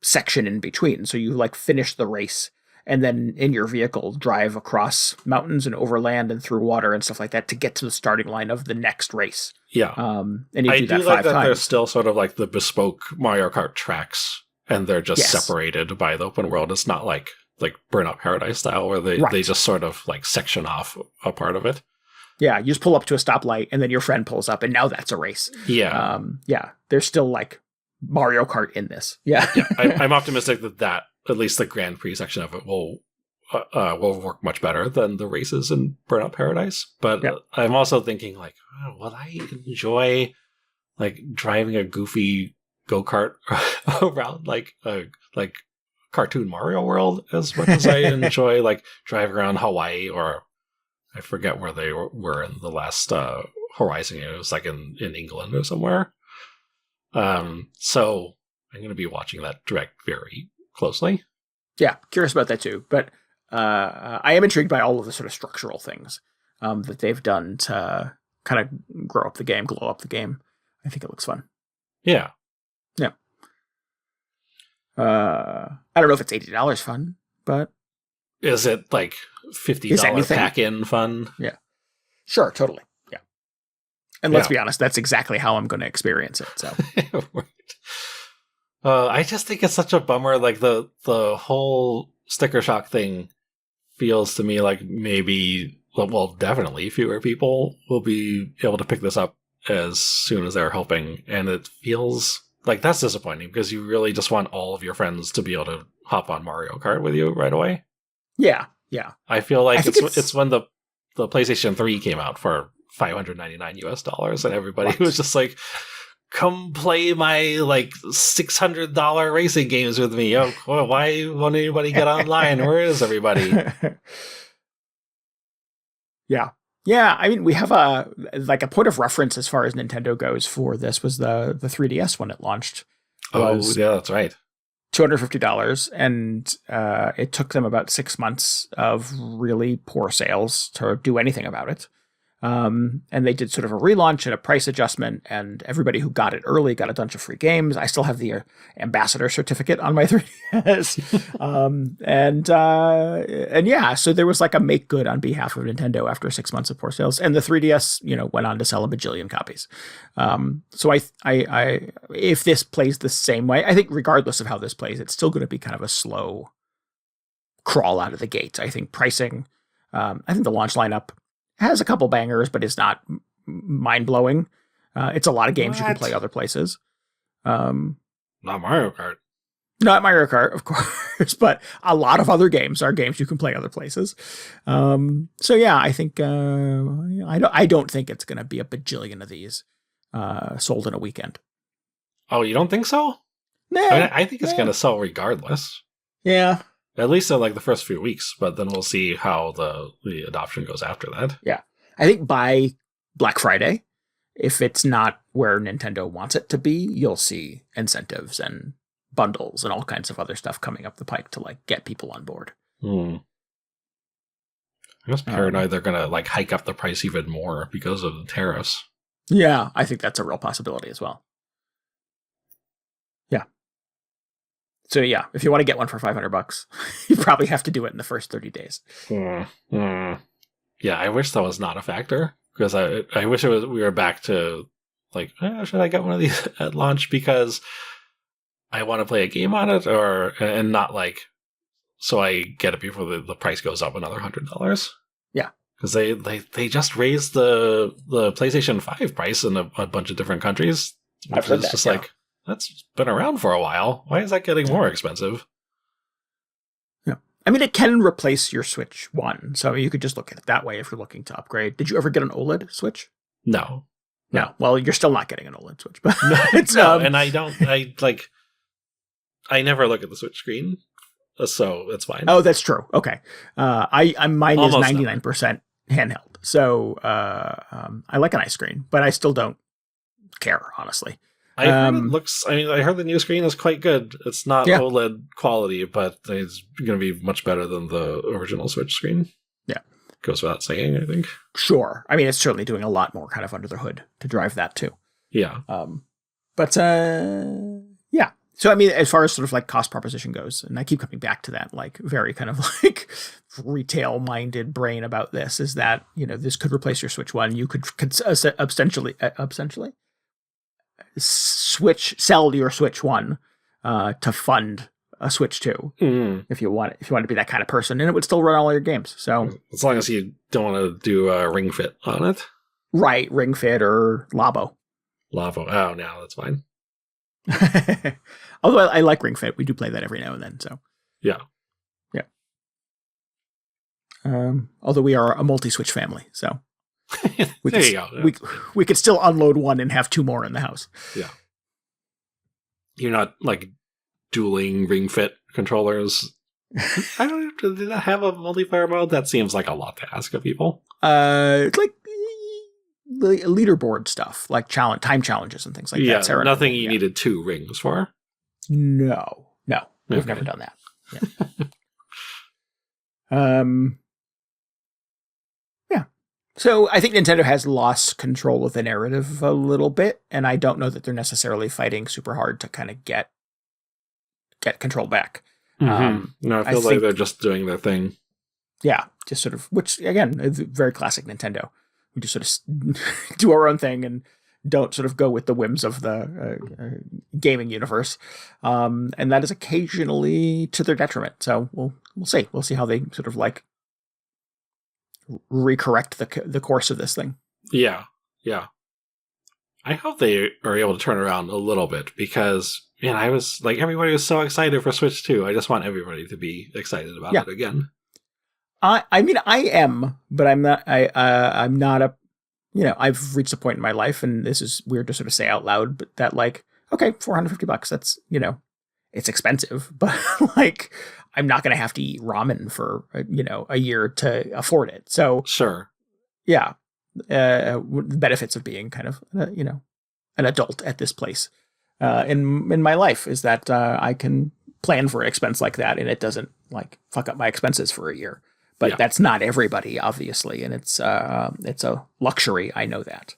section in between. So you finish the race and then in your vehicle drive across mountains and overland and through water and stuff like that to get to the starting line of the next race. Yeah. And you I do that do like 5 that times. there's still sort of like the bespoke Mario Kart tracks, and they're just Yes. separated by the open world. It's not like Burnout Paradise style where they just sort of like section off a part of it. Yeah, you just pull up to a stoplight and then your friend pulls up and now that's a race. Yeah. Yeah, there's still like Mario Kart in this. Yeah. Yeah. I'm optimistic that at least the Grand Prix section of it will work much better than the races in Burnout Paradise. But I'm also thinking like, oh, will I enjoy like driving a goofy go-kart around like cartoon Mario World as much as I enjoy like driving around Hawaii, or I forget where they were in the last Horizon. It was like in England or somewhere. So I'm going to be watching that direct very closely. Yeah, curious about that too. But I am intrigued by all of the sort of structural things that they've done to kind of glow up the game. I think it looks fun. Yeah. Yeah. I don't know if it's $80 fun, but is it like $50 pack-in fun? Yeah. Sure, totally. Yeah. And let's be honest, that's exactly how I'm going to experience it. So I just think it's such a bummer. Like the whole sticker shock thing feels to me like maybe, well, definitely fewer people will be able to pick this up as soon as they're hoping. And it feels like that's disappointing because you really just want all of your friends to be able to hop on Mario Kart with you right away. Yeah. Yeah. I feel like it's when the PlayStation 3 came out for $599 and everybody was just like, come play my like $600 racing games with me. Oh, why won't anybody get online? Where is everybody? Yeah. Yeah, I mean, we have a point of reference as far as Nintendo goes for this was the 3DS when it launched. Oh, yeah, that's right. $250, and it took them about 6 months of really poor sales to do anything about it. And they did sort of a relaunch and a price adjustment, and everybody who got it early got a bunch of free games. I still have the ambassador certificate on my 3DS. And yeah, so there was like a make good on behalf of Nintendo after 6 months of poor sales, and the 3DS, went on to sell a bajillion copies. So I if this plays the same way, I think regardless of how this plays, it's still going to be kind of a slow crawl out of the gate. I think pricing, I think the launch lineup has a couple bangers, but it's not mind-blowing. It's a lot of games you can play other places. Not Mario Kart. Not Mario Kart, of course, but a lot of other games are games you can play other places. So yeah, I think I don't think it's going to be a bajillion of these sold in a weekend. Oh, you don't think so? Nah, I think it's going to sell regardless. Yeah. At least in like the first few weeks, but then we'll see how the adoption goes after that. Yeah. I think by Black Friday, if it's not where Nintendo wants it to be, you'll see incentives and bundles and all kinds of other stuff coming up the pike to like get people on board. I'm just paranoid they're going to like hike up the price even more because of the tariffs. Yeah, I think that's a real possibility as well. Yeah. So yeah, if you want to get one for $500, you probably have to do it in the first 30 days. Yeah, I wish that was not a factor because I wish we were back to like, should I get one of these at launch because I want to play a game on it, and not like so I get it before the price goes up another $100. Yeah, because they just raised the PlayStation 5 price in a bunch of different countries. I've heard that. Just like, that's been around for a while. Why is that getting more expensive? Yeah. I mean, it can replace your Switch 1, so you could just look at it that way if you're looking to upgrade. Did you ever get an OLED Switch? No. Well, you're still not getting an OLED Switch, but it's and I never look at the Switch screen, so it's fine. Oh, that's true. Okay. Mine is 99% handheld, so I like an iScreen, but I still don't care, honestly. I heard the new screen is quite good. It's not OLED quality, but it's going to be much better than the original Switch screen. Yeah. Goes without saying, I think. Sure. I mean, it's certainly doing a lot more kind of under the hood to drive that too. Yeah. Yeah. So, I mean, as far as sort of like cost proposition goes, and I keep coming back to that, like very kind of like retail minded brain about this, is that, this could replace your Switch 1. You could essentially sell your Switch 1 to fund a Switch 2 if you want to be that kind of person, and it would still run all your games. So as long as you don't want to do a Ring Fit on it. Right, Ring Fit or Labo. Oh, no, that's fine. Although I like Ring Fit. We do play that every now and then. So yeah. Although we are a multi-Switch family, so we there could, you go. We could still unload one and have 2 more in the house. Yeah. You're not like dueling Ring Fit controllers. I don't know. Did that have a multiplayer mode? That seems like a lot to ask of people. It's like leaderboard stuff, like time challenges and things like that. Yeah, nothing you needed 2 rings for. No, we've never done that. Yeah. Yeah. So I think Nintendo has lost control of the narrative a little bit, and I don't know that they're necessarily fighting super hard to kind of get control back. No, I feel like they're just doing their thing. Yeah, just sort of, which again, is very classic Nintendo. We just sort of do our own thing and don't sort of go with the whims of the gaming universe, and that is occasionally to their detriment. So we'll see. We'll see how they sort of like recorrect the course of this thing. Yeah. I hope they are able to turn around a little bit because, man, I was like, everybody was so excited for Switch 2. I just want everybody to be excited about it again. I mean, I am, but I'm not. I'm not a. I've reached a point in my life, and this is weird to sort of say out loud, but that like, okay, $450. That's it's expensive, but like, I'm not going to have to eat ramen for a year to afford it. So sure, yeah, the benefits of being kind of an adult at this place in my life is that I can plan for an expense like that, and it doesn't like fuck up my expenses for a year. But that's not everybody, obviously, and it's a luxury. I know that.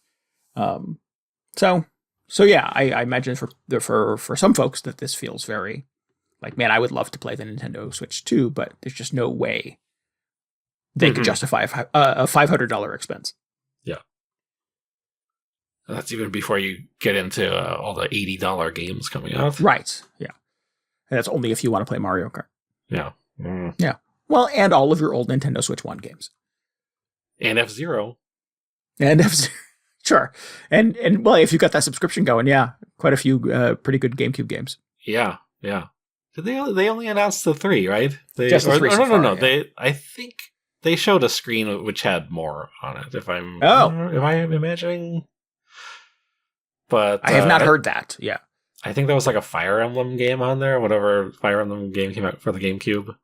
So yeah, I imagine for some folks that this feels very like, man, I would love to play the Nintendo Switch 2, but there's just no way they could justify a $500 expense. Yeah, that's even before you get into all the $80 games coming out. Right. Yeah, and that's only if you want to play Mario Kart. Yeah. Yeah. Well, and all of your old Nintendo Switch 1 games. And F-Zero. Sure. And well, if you got that subscription going, yeah, quite a few pretty good GameCube games. Yeah. Did they only announced the 3, right? Just the 3 so far, No. Yeah. I think they showed a screen which had more on it, am I imagining? But I have not heard that. Yeah. I think there was like a Fire Emblem game on there, whatever Fire Emblem game came out for the GameCube.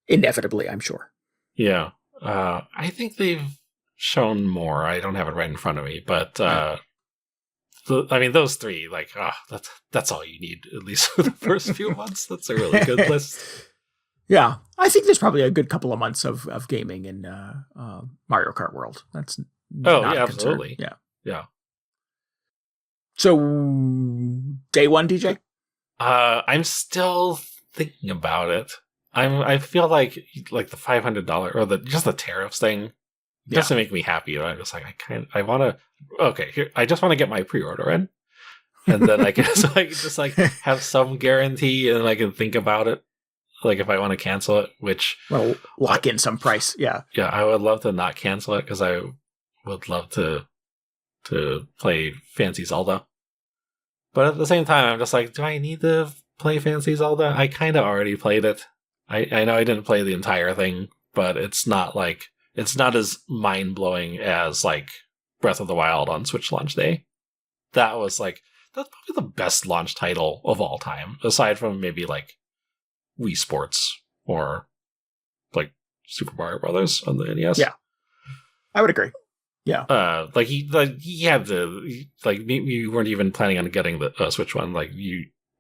Inevitably, I'm sure. Yeah. I think they've shown more. I don't have it right in front of me, but those 3, like, that's all you need, at least for the first few months. That's a really good list. Yeah. I think there's probably a good couple of months of gaming in Mario Kart World. That's absolutely. Yeah. So, day 1, DJ? I'm still thinking about it. I feel like the $500 or just the tariffs thing doesn't make me happy. I'm just like, I want to. Okay, here I just want to get my pre-order in, and then I can just have some guarantee, and I can think about it, like if I want to cancel it. Which lock in some price. Yeah, I would love to not cancel it because I would love to play Fancy Zelda. But at the same time, I'm just like, do I need to play Fancy Zelda? I kind of already played it. I know I didn't play the entire thing, but it's not as mind-blowing as like Breath of the Wild on Switch launch day. That's probably the best launch title of all time, aside from maybe like Wii Sports or like Super Mario Brothers on the NES. Yeah, I would agree. Yeah, he had we weren't even planning on getting the Switch one.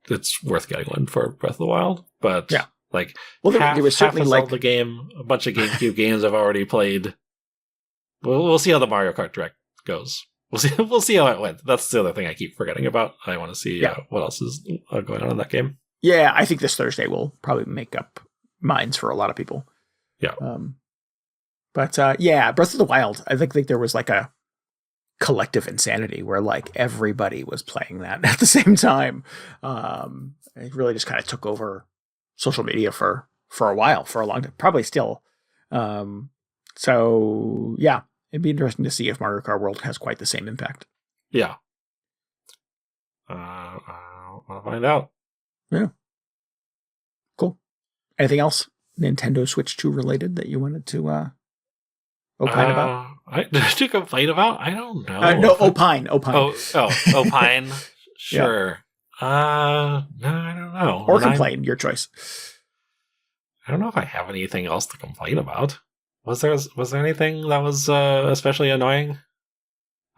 It's worth getting one for Breath of the Wild, but yeah. There was certainly half a Zelda game, a bunch of GameCube games I've already played. We'll see how the Mario Kart Direct goes. we'll see. We'll see how it went. That's the other thing I keep forgetting about. I want to see what else is going on in that game. Yeah, I think this Thursday will probably make up minds for a lot of people. Yeah. But Breath of the Wild, I think there was like a collective insanity where like everybody was playing that at the same time. It really just kind of took over social media for a while, for a long time, probably still. So yeah, it'd be interesting to see if Mario Kart World has quite the same impact. Yeah. I want to find out. Yeah. Cool. Anything else Nintendo Switch 2 related that you wanted to opine about? To complain about? I don't know. No, opine. Oh, opine. Sure. No, I don't know. Or complain, your choice. I don't know if I have anything else to complain about. Was there anything that was especially annoying?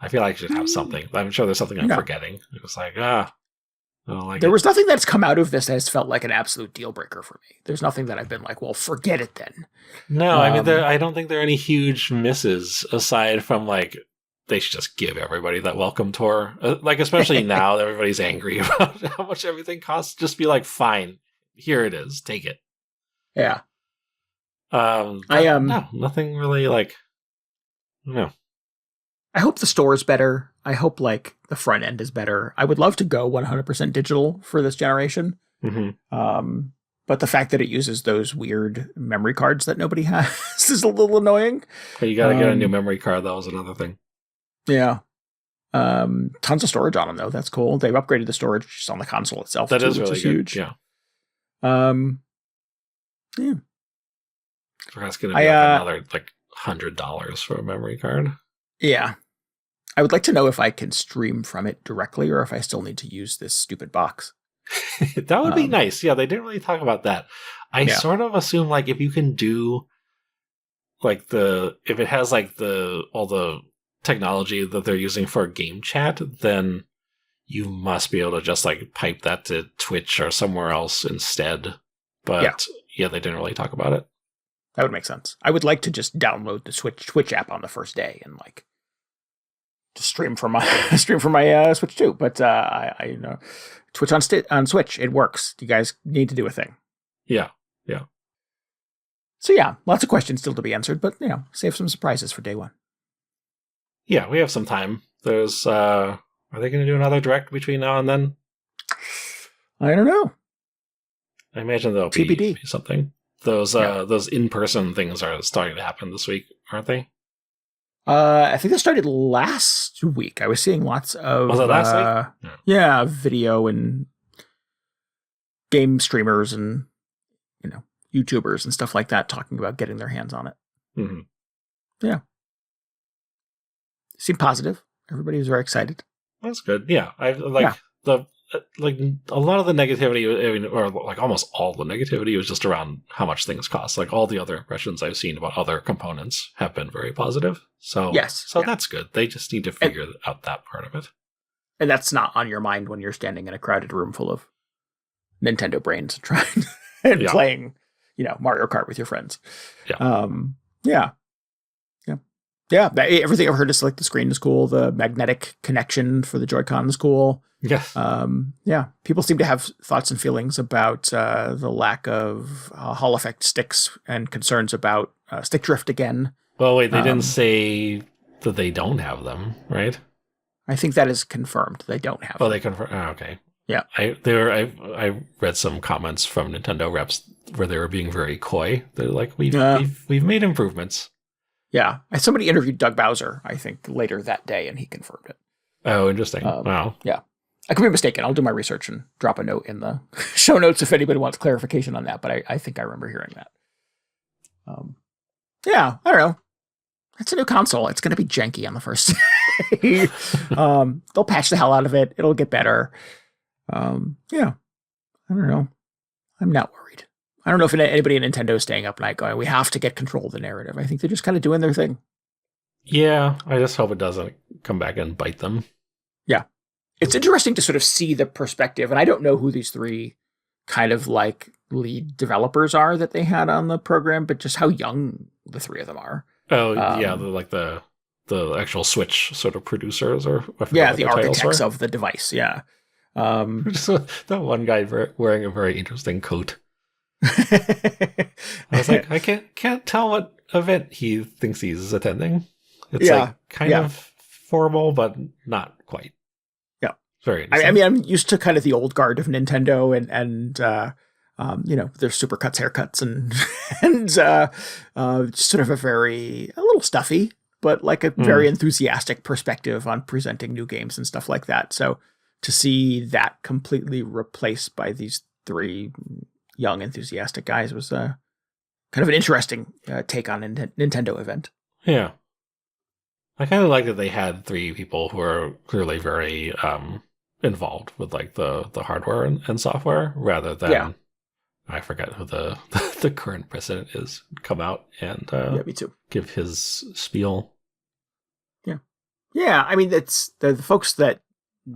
I feel like I should have something. I'm sure there's something I'm forgetting. It was like, I don't like there was nothing that's come out of this that has felt like an absolute deal breaker for me. There's nothing that I've been like, well, forget it then. No, I mean, I don't think there are any huge misses aside from like, they should just give everybody that welcome tour. Like, especially now that everybody's angry about how much everything costs. Just be like, fine, here it is. Take it. Yeah. No, nothing really like, no. I hope the store is better. I hope like the front end is better. I would love to go 100% digital for this generation. Mm-hmm. But the fact that it uses those weird memory cards that nobody has is a little annoying. But you got to get a new memory card. That was another thing. Yeah. Tons of storage on them though. That's cool. They've upgraded the storage just on the console itself. That too, is really which is good. Huge. Yeah. Yeah. So that's going to be another like $100 for a memory card. Yeah. I would like to know if I can stream from it directly or if I still need to use this stupid box. That would be nice. Yeah, they didn't really talk about that. I sort of assume like if you can do like if it has like all the technology that they're using for game chat, then you must be able to just like pipe that to Twitch or somewhere else instead. But yeah, they didn't really talk about it. That would make sense. I would like to just download the Twitch app on the first day and like just stream from my Switch too. But I know Twitch on Switch, it works. You guys need to do a thing. Yeah. So yeah, lots of questions still to be answered, but save some surprises for day one. Yeah, we have some time. There's are they going to do another direct between now and then? I don't know. I imagine there'll be something. Those in-person things are starting to happen this week, aren't they? I think that started last week. I was seeing lots of was it last week? Yeah, video and game streamers and YouTubers and stuff like that talking about getting their hands on it. Mm-hmm. Yeah, seemed positive. Everybody was very excited. That's good. Yeah, I like a lot of the negativity, or like almost all the negativity, was just around how much things cost. Like all the other impressions I've seen about other components have been very positive. So that's good. They just need to figure out that part of it. And that's not on your mind when you're standing in a crowded room full of Nintendo brains trying and playing, Mario Kart with your friends. Yeah. Yeah, everything I've heard is like the screen is cool. The magnetic connection for the Joy-Con is cool. Yes. People seem to have thoughts and feelings about the lack of Hall effect sticks and concerns about stick drift again. Well, wait, they didn't say that they don't have them, right? I think that is confirmed. They don't have them. Oh, they confirmed. Oh, okay. Yeah. I read some comments from Nintendo reps where they were being very coy. They're like, we've made improvements. Yeah. Somebody interviewed Doug Bowser, I think, later that day, and he confirmed it. Oh, interesting. Wow. Yeah. I could be mistaken. I'll do my research and drop a note in the show notes if anybody wants clarification on that, but I think I remember hearing that. I don't know. It's a new console. It's going to be janky on the first day. They'll patch the hell out of it. It'll get better. I don't know. I'm not worried. I don't know if anybody at Nintendo is staying up at night going, we have to get control of the narrative. I think they're just kind of doing their thing. Yeah, I just hope it doesn't come back and bite them. Yeah. It's interesting to sort of see the perspective, and I don't know who these three kind of like lead developers are that they had on the program, but just how young the three of them are. Oh, yeah, the actual Switch sort of producers, or I forget Yeah, what the their titles architects were. of the device. Yeah. Just that one guy wearing a very interesting coat. I was like, I can't tell what event he thinks he's attending. It's Yeah. like kind Yeah. of formal, but not quite. Yeah. It's very I interesting. mean, I'm used to kind of the old guard of Nintendo and their supercuts, haircuts, and and sort of a little stuffy, but like a very enthusiastic perspective on presenting new games and stuff like that. So to see that completely replaced by these three young, enthusiastic guys was kind of an interesting take on a Nintendo event. Yeah. I kind of like that they had three people who are clearly very involved with like the hardware and software, rather than I forget who the the current president is, come out and Me too. give his spiel. Yeah, I mean, it's the folks that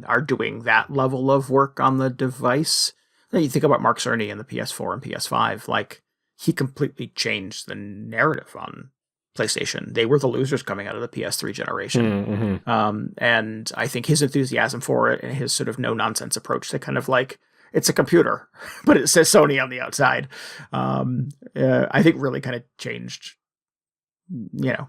are doing that level of work on the device. You think about Mark Cerny and the PS4 and PS5, like he completely changed the narrative on PlayStation. They were the losers coming out of the PS3 generation. And I think his enthusiasm for it and his sort of no-nonsense approach to kind of like, it's a computer, but it says Sony on the outside, I think really kind of changed,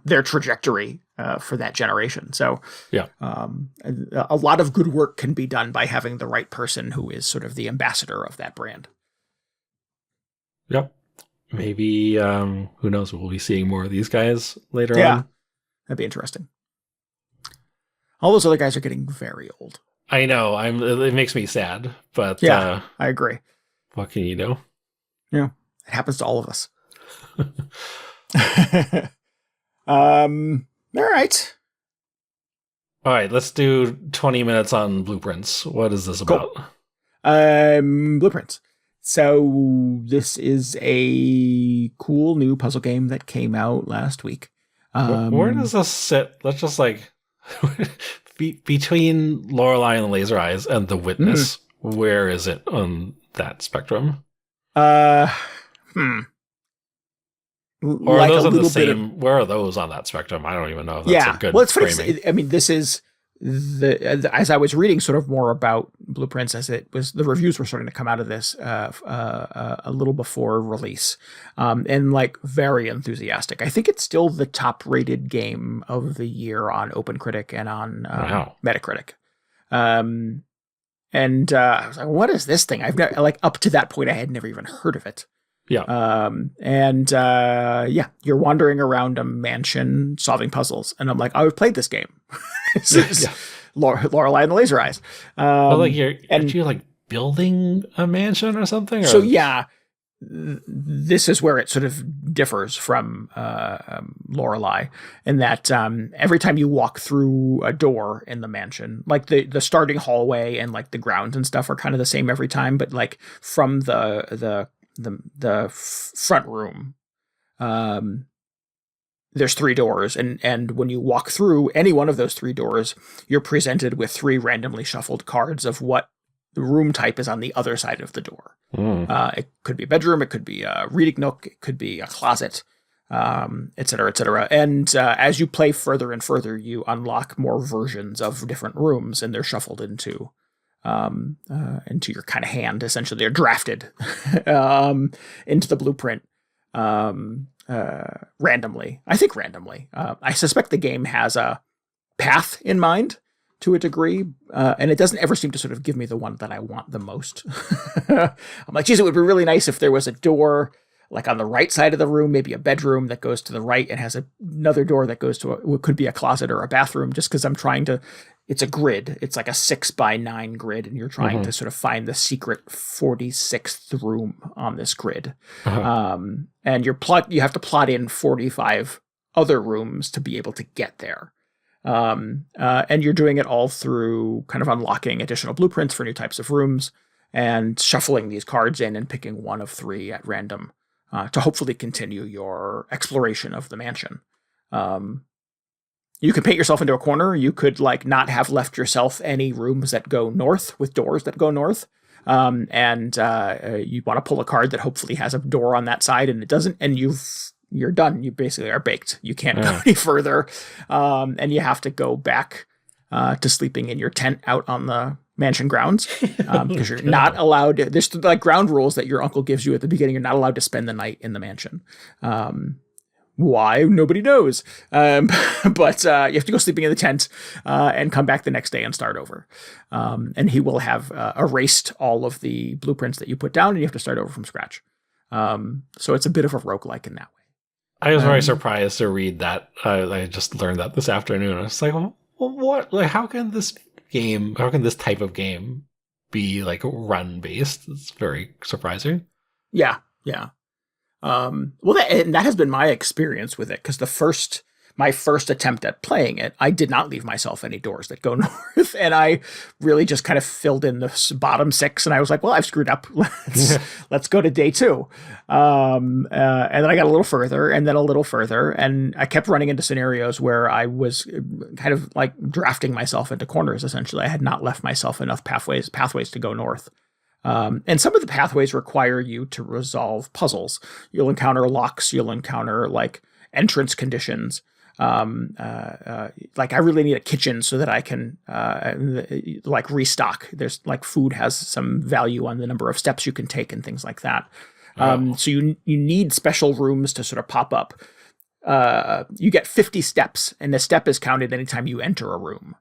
their trajectory for that generation. So a lot of good work can be done by having the right person who is sort of the ambassador of that brand. Yep. Maybe, who knows, we'll be seeing more of these guys later on. That'd be interesting. All those other guys are getting very old. I know. It makes me sad, but I agree. What can you do? Yeah, it happens to all of us. All right. All right, let's do 20 minutes on Blueprints. What is this about? Blueprints. So this is a cool new puzzle game that came out last week. Where does this sit? Let's just like between Lorelei and the Laser Eyes and The Witness. Where is it on that spectrum? Or are those on the same? Where are those on that spectrum? I don't even know if that's a good. Well, it's funny. Framing. I mean, this is as I was reading sort of more about Blueprints, as it was, the reviews were starting to come out of this a little before release, and like very enthusiastic. I think it's still the top rated game of the year on OpenCritic and on Metacritic. And I was like, what is this thing? I've never, like, up to that point, I had never even heard of it. Yeah. You're wandering around a mansion solving puzzles. And I'm like, I've played this game. This is Lorelei and the Laser Eyes. Aren't you like building a mansion or something? So this is where it sort of differs from Lorelei, in that every time you walk through a door in the mansion, like the starting hallway and like the grounds and stuff are kind of the same every time, but like from the front room, there's three doors, and when you walk through any one of those three doors, you're presented with three randomly shuffled cards of what the room type is on the other side of the door. It could be a bedroom, it could be a reading nook, it could be a closet, et cetera, et cetera. And as you play further and further, you unlock more versions of different rooms, and they're shuffled into your kind of hand. Essentially, they're drafted into the blueprint randomly. I think randomly. I suspect the game has a path in mind to a degree, and it doesn't ever seem to sort of give me the one that I want the most. I'm like, geez, it would be really nice if there was a door like on the right side of the room, maybe a bedroom that goes to the right and has another door that goes to what could be a closet or a bathroom, just because I'm trying to, it's a grid. It's like a 6x9 grid, and you're trying to sort of find the secret 46th room on this grid. And you have to plot in 45 other rooms to be able to get there. And you're doing it all through kind of unlocking additional blueprints for new types of rooms and shuffling these cards in and picking one of three at random to hopefully continue your exploration of the mansion. You could paint yourself into a corner. You could like not have left yourself any rooms that go north with doors that go north. And you want to pull a card that hopefully has a door on that side, and it doesn't. And you've you're done. You basically are baked. You can't go any further. And you have to go back to sleeping in your tent out on the mansion grounds, because you're not allowed to, there's like ground rules that your uncle gives you at the beginning. You're not allowed to spend the night in the mansion. Why? Nobody knows. But you have to go sleeping in the tent and come back the next day and start over. And he will have erased all of the blueprints that you put down, and you have to start over from scratch. So it's a bit of a roguelike in that way. I was very surprised to read that. I just learned that this afternoon. I was like, well, what? Like, how can this type of game be like run based? It's very surprising. Yeah. Well, that has been my experience with it, because my first attempt at playing it, I did not leave myself any doors that go north, and I really just kind of filled in the bottom 6, and I was like, well, I've screwed up. Let's go to day 2. And then I got a little further, and then a little further, and I kept running into scenarios where I was kind of like drafting myself into corners, essentially. I had not left myself enough pathways to go north. And some of the pathways require you to resolve puzzles. You'll encounter locks, you'll encounter like entrance conditions. Like I really need a kitchen so that I can like restock. There's like food has some value on the number of steps you can take and things like that. So you need special rooms to sort of pop up. You get 50 steps, and the step is counted anytime you enter a room,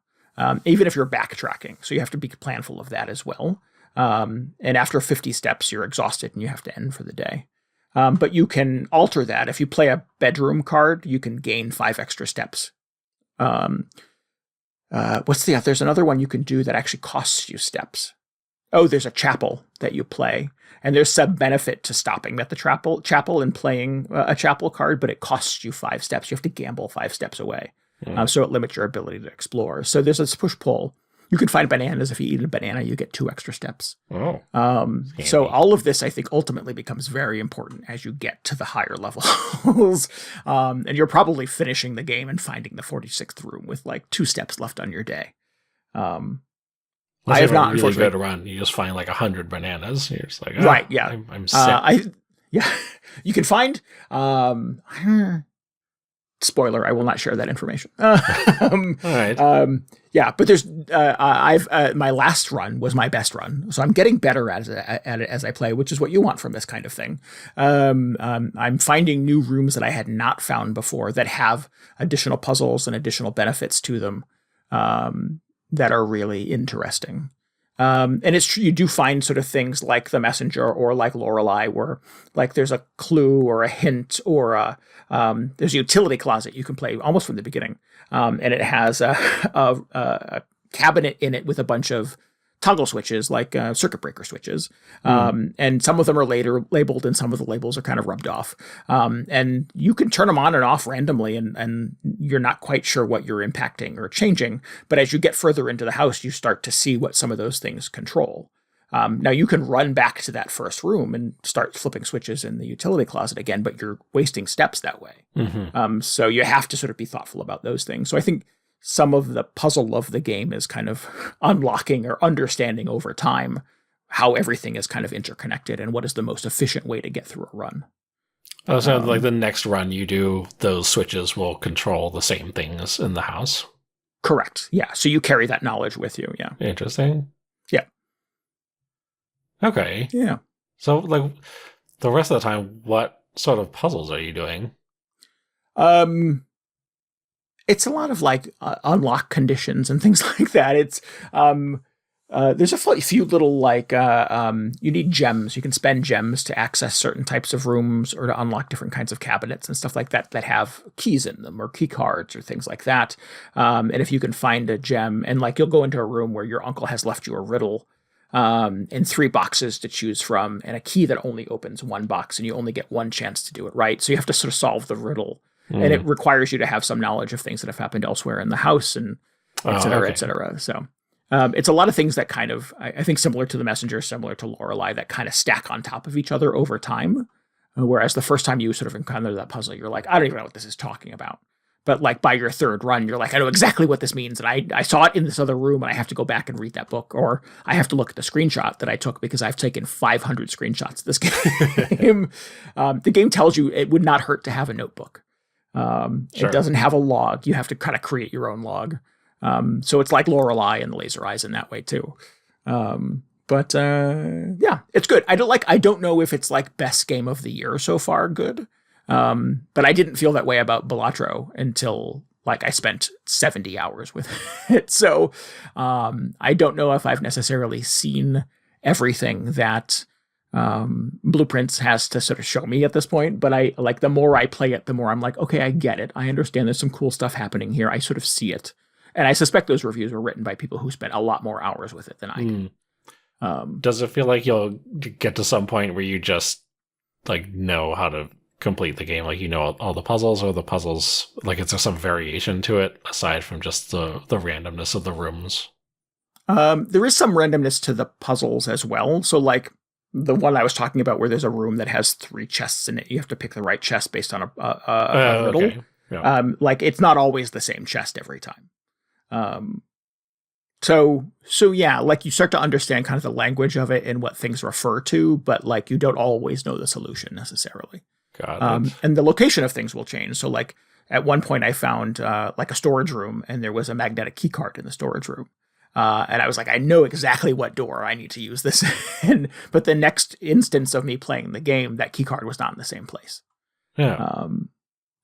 even if you're backtracking. So you have to be planful of that as well. And after 50 steps, you're exhausted and you have to end for the day. But you can alter that. If you play a bedroom card, you can gain 5 extra steps. There's another one you can do that actually costs you steps. Oh, there's a chapel that you play, and there's some benefit to stopping at the chapel and playing a chapel card, but it costs you 5 steps. You have to gamble 5 steps away. So it limits your ability to explore. So there's this push-pull. You can find bananas. If you eat a banana, you get 2 extra steps. Oh. So all of this, I think, ultimately becomes very important as you get to the higher levels. And you're probably finishing the game and finding the 46th room with like 2 steps left on your day. I have not really good run. You just find like 100 bananas. You're just like, right, yeah. I'm sick. You can find. Spoiler: I will not share that information. All right. Yeah, but there's. My last run was my best run, so I'm getting better at it as I play, which is what you want from this kind of thing. I'm finding new rooms that I had not found before that have additional puzzles and additional benefits to them that are really interesting. And it's true, you do find sort of things like the messenger or like Lorelei, where like there's a clue or a hint or there's a utility closet you can play almost from the beginning. And it has a cabinet in it with a bunch of toggle switches, like circuit breaker switches. And some of them are later labeled and some of the labels are kind of rubbed off. And you can turn them on and off randomly and you're not quite sure what you're impacting or changing. But as you get further into the house, you start to see what some of those things control. Now you can run back to that first room and start flipping switches in the utility closet again, but you're wasting steps that way. So you have to sort of be thoughtful about those things. So I think some of the puzzle of the game is kind of unlocking or understanding over time how everything is kind of interconnected and what is the most efficient way to get through a run. Oh, so like the next run you do, those switches will control the same things in the house? Correct. Yeah. So you carry that knowledge with you. Yeah. Interesting. Yeah. Okay. Yeah. So like the rest of the time, what sort of puzzles are you doing? It's a lot of like unlock conditions and things like that. It's there's a few little like you need gems. You can spend gems to access certain types of rooms or to unlock different kinds of cabinets and stuff like that that have keys in them or key cards or things like that. And if you can find a gem and like you'll go into a room where your uncle has left you a riddle and 3 boxes to choose from and a key that only opens 1 box and you only get 1 chance to do it right. So you have to sort of solve the riddle. And it requires you to have some knowledge of things that have happened elsewhere in the house and et cetera, et cetera. So it's a lot of things that kind of, I think similar to the messenger, similar to Lorelei, that kind of stack on top of each other over time. Whereas the first time you sort of encounter that puzzle, you're like, I don't even know what this is talking about. But like by your third run, you're like, I know exactly what this means. And I saw it in this other room and I have to go back and read that book, or I have to look at the screenshot that I took because I've taken 500 screenshots of this game. The game tells you it would not hurt to have a notebook. It doesn't have a log. You have to kind of create your own log. So it's like Lorelei and the Laser Eyes in that way too. But yeah, it's good. I don't know if it's like best game of the year so far good. But I didn't feel that way about Balatro until like I spent 70 hours with it. So I don't know if I've necessarily seen everything that Blueprints has to sort of show me at this point. But I like the more I play it, the more I'm like, okay, I get it. I understand there's some cool stuff happening here. I sort of see it. And I suspect those reviews were written by people who spent a lot more hours with it than I did. Does it feel like you'll get to some point where you just like know how to complete the game, like you know all the puzzles, or the puzzles like is there some variation to it aside from just the randomness of the rooms? There is some randomness to the puzzles as well. So like the one I was talking about where there's a room that has 3 chests in it, you have to pick the right chest based on a riddle. Okay. Yeah. Like it's not always the same chest every time. So yeah, like you start to understand kind of the language of it and what things refer to, but like you don't always know the solution necessarily. Got it. And the location of things will change. So like at one point I found like a storage room and there was a magnetic key card in the storage room. And I was like, I know exactly what door I need to use this in. But the next instance of me playing the game, that key card was not in the same place. Yeah.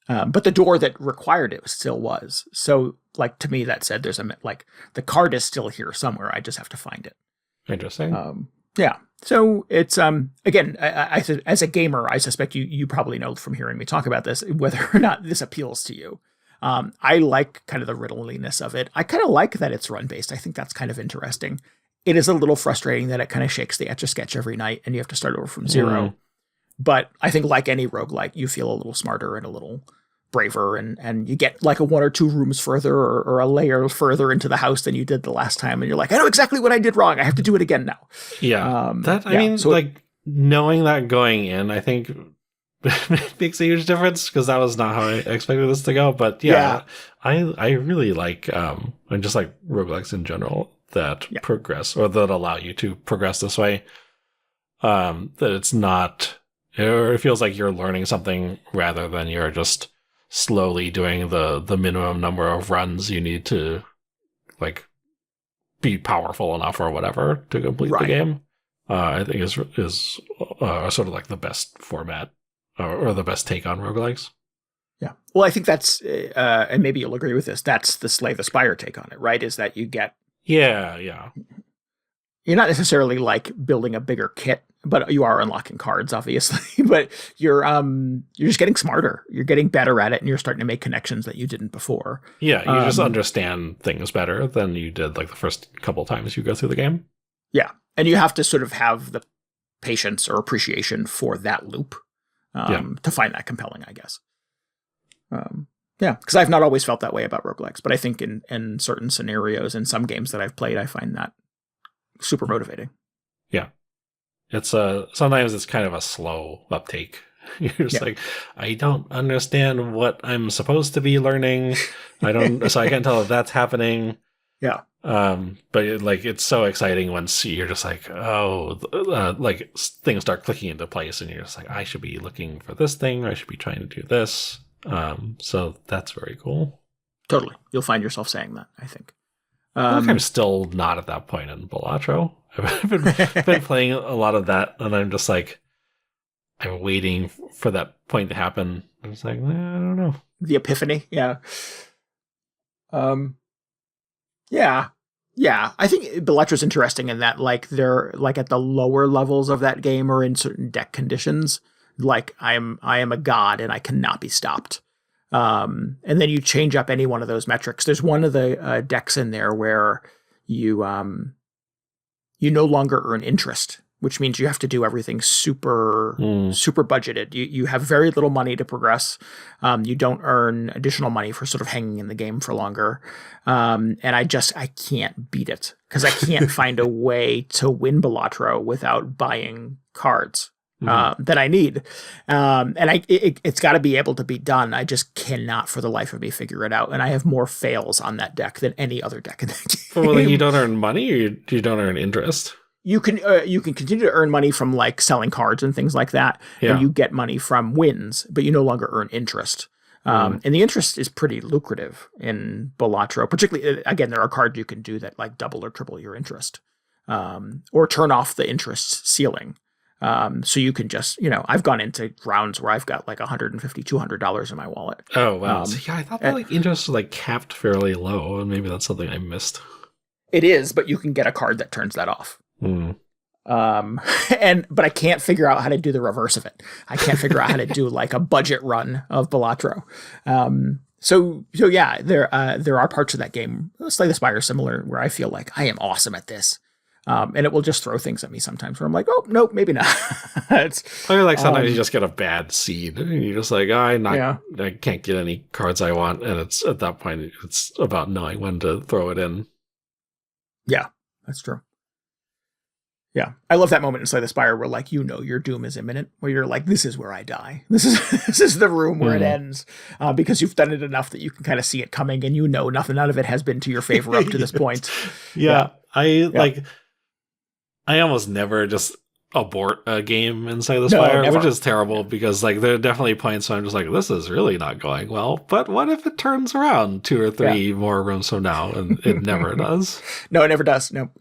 But the door that required it still was. So like to me that said there's like the card is still here somewhere. I just have to find it. Interesting. Yeah. So it's again, I as a gamer, I suspect you probably know from hearing me talk about this whether or not this appeals to you. I like kind of the riddliness of it. I kind of like that it's run based. I think that's kind of interesting. It is a little frustrating that it kind of shakes the Etch-a-Sketch every night and you have to start over from zero. But I think like any roguelike, you feel a little smarter and a little braver and you get like a 1 or 2 rooms further or a layer further into the house than you did the last time. And you're like, I know exactly what I did wrong. I have to do it again now. Yeah. I mean, so like knowing that going in, I think makes a huge difference because that was not how I expected this to go. But yeah. I really like, and just like roguelikes in general that progress or that allow you to progress this way. That it's not, or it feels like you're learning something rather than you're just slowly doing the minimum number of runs you need to like be powerful enough or whatever to complete the game. I think is sort of like the best format or the best take on roguelikes. Yeah. Well, I think that's, and maybe you'll agree with this, that's the Slay the Spire take on it, right? Is that you get... Yeah. You're not necessarily like building a bigger kit, but you are unlocking cards, obviously. But you're just getting smarter. You're getting better at it, and you're starting to make connections that you didn't before. Yeah, you just understand things better than you did like the first couple times you go through the game. Yeah, and you have to sort of have the patience or appreciation for that loop to find that compelling, I guess. Yeah, because I've not always felt that way about roguelikes, but I think in certain scenarios, in some games that I've played, I find that super motivating. Yeah. It's sometimes it's kind of a slow uptake. You're just like, I don't understand what I'm supposed to be learning. So I can't tell if that's happening. Yeah. But it's so exciting once you're just like, like things start clicking into place and you're just like, I should be looking for this thing. Or I should be trying to do this. So that's very cool. Totally. You'll find yourself saying that, I think. I'm still not at that point in Balatro. I've been playing a lot of that, and I'm just like, I'm waiting for that point to happen. I'm just like, I don't know. The epiphany, yeah. Yeah. I think Balatra's interesting in that, like, they're like at the lower levels of that game or in certain deck conditions. Like, I am a god and I cannot be stopped. And then you change up any one of those metrics. There's one of the decks in there where you no longer earn interest, which means you have to do everything super budgeted. You have very little money to progress. You don't earn additional money for sort of hanging in the game for longer. And I can't beat it because I can't find a way to win Balatro without buying cards. that I need. And it's got to be able to be done. I just cannot for the life of me figure it out. And I have more fails on that deck than any other deck in the game. Well, you don't earn money, or you don't earn interest? You can continue to earn money from like selling cards and things like that. Yeah. And you get money from wins, but you no longer earn interest. And the interest is pretty lucrative in Balatro. Particularly, again, there are cards you can do that like double or triple your interest, or turn off the interest ceiling. So you can just, I've gone into rounds where I've got like $150, $200 in my wallet. Oh, wow. I thought that like interest was like capped fairly low, and maybe that's something I missed. It is, but you can get a card that turns that off. But I can't figure out how to do the reverse of it. I can't figure out how to do like a budget run of Balatro. So yeah, there are parts of that game, Slay the Spire similar, where I feel like I am awesome at this. And it will just throw things at me sometimes where I'm like, oh, nope, maybe not. I mean, like sometimes you just get a bad seed and you're just like, I can't get any cards I want. And it's at that point, it's about knowing when to throw it in. Yeah, that's true. Yeah. I love that moment in Slay the Spire where like, your doom is imminent, where you're like, this is where I die. This is the room where it ends, because you've done it enough that you can kind of see it coming and nothing out of it has been to your favor up to this point. Yeah. I almost never just abort a game in Slay the Spire, which is terrible because like there are definitely points where I'm just like, this is really not going well. But what if it turns around 2 or 3 more rooms from now? And it never does. No, it never does. No.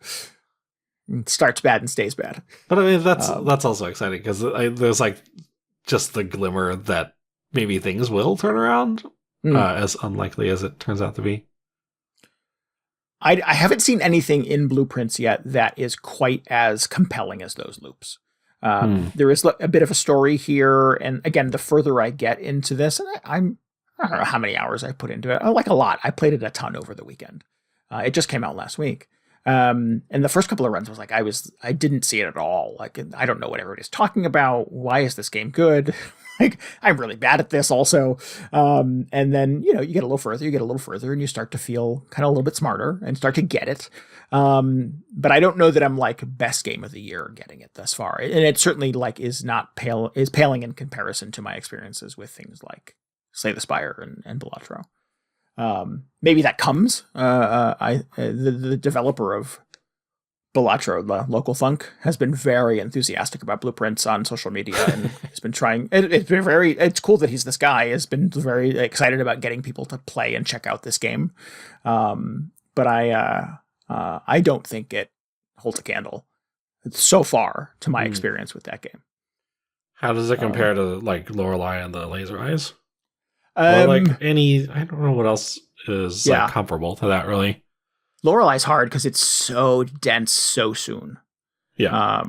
It starts bad and stays bad. But I mean, that's also exciting because there's like just the glimmer that maybe things will turn around, as unlikely as it turns out to be. I haven't seen anything in Blueprints yet that is quite as compelling as those loops. There is a bit of a story here. And again, the further I get into this, and I don't know how many hours I put into it. Like a lot. I played it a ton over the weekend. It just came out last week. And the first couple of runs was like, I didn't see it at all. Like, I don't know what everybody's talking about. Why is this game good? Like, I'm really bad at this also. And then, you get a little further and you start to feel kind of a little bit smarter and start to get it. But I don't know that I'm like best game of the year getting it thus far. And it certainly like is paling in comparison to my experiences with things like Slay the Spire and Balatro. Maybe that comes. The developer of Balatro, the local thunk, has been very enthusiastic about Blueprints on social media and has been trying. It's cool that he's this guy. Has been very excited about getting people to play and check out this game. But I don't think it holds a candle so far to my experience with that game. How does it compare to like Lorelei and the Laser Eyes? Or like I don't know what else is like comparable to that really. Lorelei's hard because it's so dense so soon. Yeah.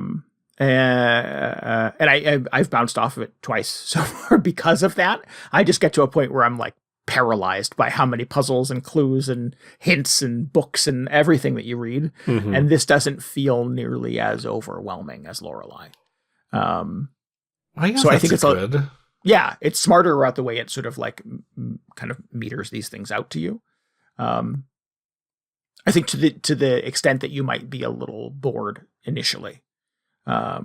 And I've bounced off of it twice so far because of that. I just get to a point where I'm like paralyzed by how many puzzles and clues and hints and books and everything that you read. And this doesn't feel nearly as overwhelming as Lorelei. I think it's good. Yeah, it's smarter about the way it sort of like kind of meters these things out to you. I think to the extent that you might be a little bored initially. I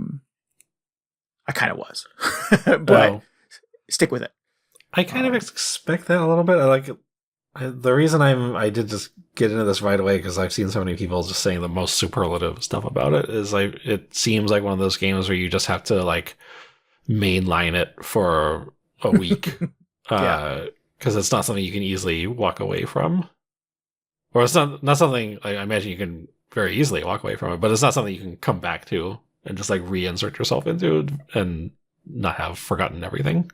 kind of was, but stick with it. I kind of expect that a little bit. The reason I did just get into this right away because I've seen so many people just saying the most superlative stuff about it is like it seems like one of those games where you just have to like mainline it for a week because it's not something you can easily walk away from, or it's not something I imagine you can very easily walk away from it, but it's not something you can come back to and just like reinsert yourself into and not have forgotten everything.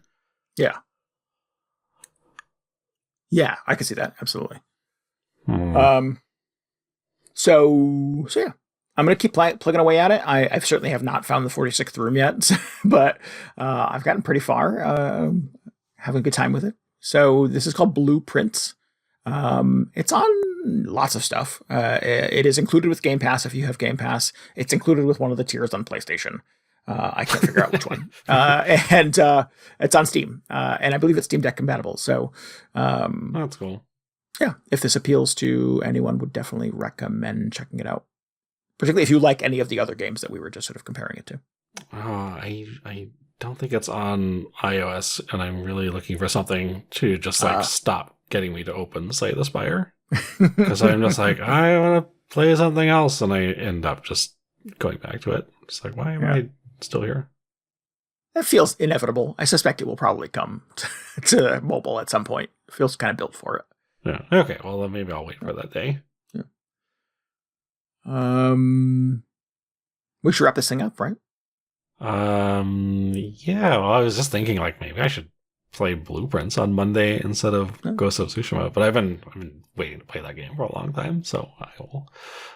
Yeah, I can see that absolutely. So yeah. I'm going to keep plugging away at it. I certainly have not found the 46th room yet, but I've gotten pretty far, having a good time with it. So this is called Blueprints. It's on lots of stuff. It is included with Game Pass if you have Game Pass. It's included with one of the tiers on PlayStation. I can't figure out which one. And it's on Steam. And I believe it's Steam Deck compatible. So that's cool. Yeah, if this appeals to anyone, would definitely recommend checking it out. Particularly if you like any of the other games that we were just sort of comparing it to. I don't think it's on iOS, and I'm really looking for something to just stop getting me to open Slay the Spire. Because I'm just like, I want to play something else, and I end up just going back to it. It's like, why am I still here? That feels inevitable. I suspect it will probably come to mobile at some point. It feels kind of built for it. Yeah. Okay. Well, then maybe I'll wait for that day. Yeah. We should wrap this thing up, right? Yeah. Well, I was just thinking, like, maybe I should play Blueprints on Monday instead of Ghost of Tsushima. But I've been waiting to play that game for a long time, so I will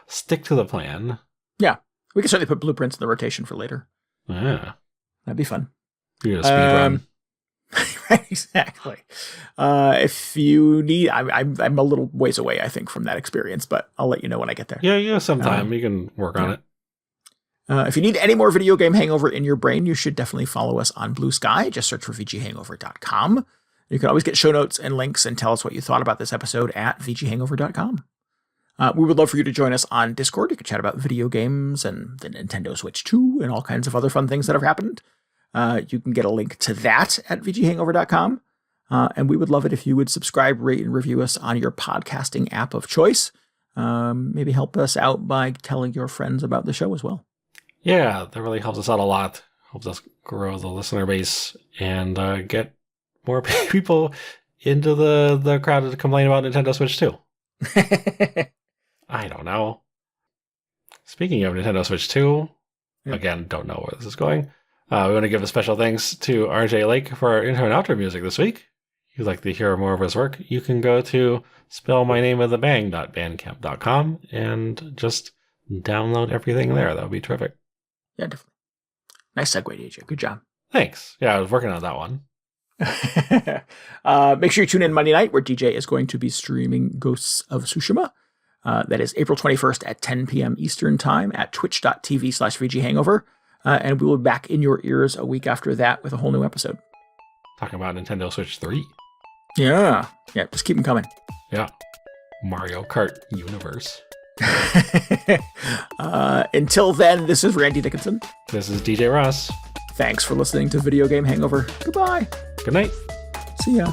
stick to the plan. Yeah, we can certainly put Blueprints in the rotation for later. Yeah. That'd be fun. You're gonna speed run. Right, exactly. If you need, I'm a little ways away, I think, from that experience, but I'll let you know when I get there. Yeah, sometime you can work on it. If you need any more video game hangover in your brain, you should definitely follow us on Blue Sky. Just search for VGHangover.com. You can always get show notes and links and tell us what you thought about this episode at VGHangover.com. We would love for you to join us on Discord. You can chat about video games and the Nintendo Switch 2 and all kinds of other fun things that have happened. You can get a link to that at VGHangover.com. And we would love it if you would subscribe, rate, and review us on your podcasting app of choice. Maybe help us out by telling your friends about the show as well. Yeah, that really helps us out a lot. Helps us grow the listener base and get more people into the crowd to complain about Nintendo Switch 2. I don't know. Speaking of Nintendo Switch 2, again, don't know where this is going. We want to give a special thanks to RJ Lake for our intro and outro music this week. If you'd like to hear more of his work, you can go to spellmynamewithebang.bandcamp.com and just download everything there. That would be terrific. Yeah, definitely. Nice segue, DJ. Good job. Thanks. Yeah, I was working on that one. Make sure you tune in Monday night where DJ is going to be streaming Ghosts of Tsushima. That is April 21st at 10 p.m. Eastern Time at twitch.tv/VGHangover. And we will be back in your ears a week after that with a whole new episode. Talking about Nintendo Switch 3. Yeah, just keep them coming. Yeah. Mario Kart Universe. Until then, this is Randy Dickinson. This is DJ Ross. Thanks for listening to Video Game Hangover. Goodbye. Good night. See ya.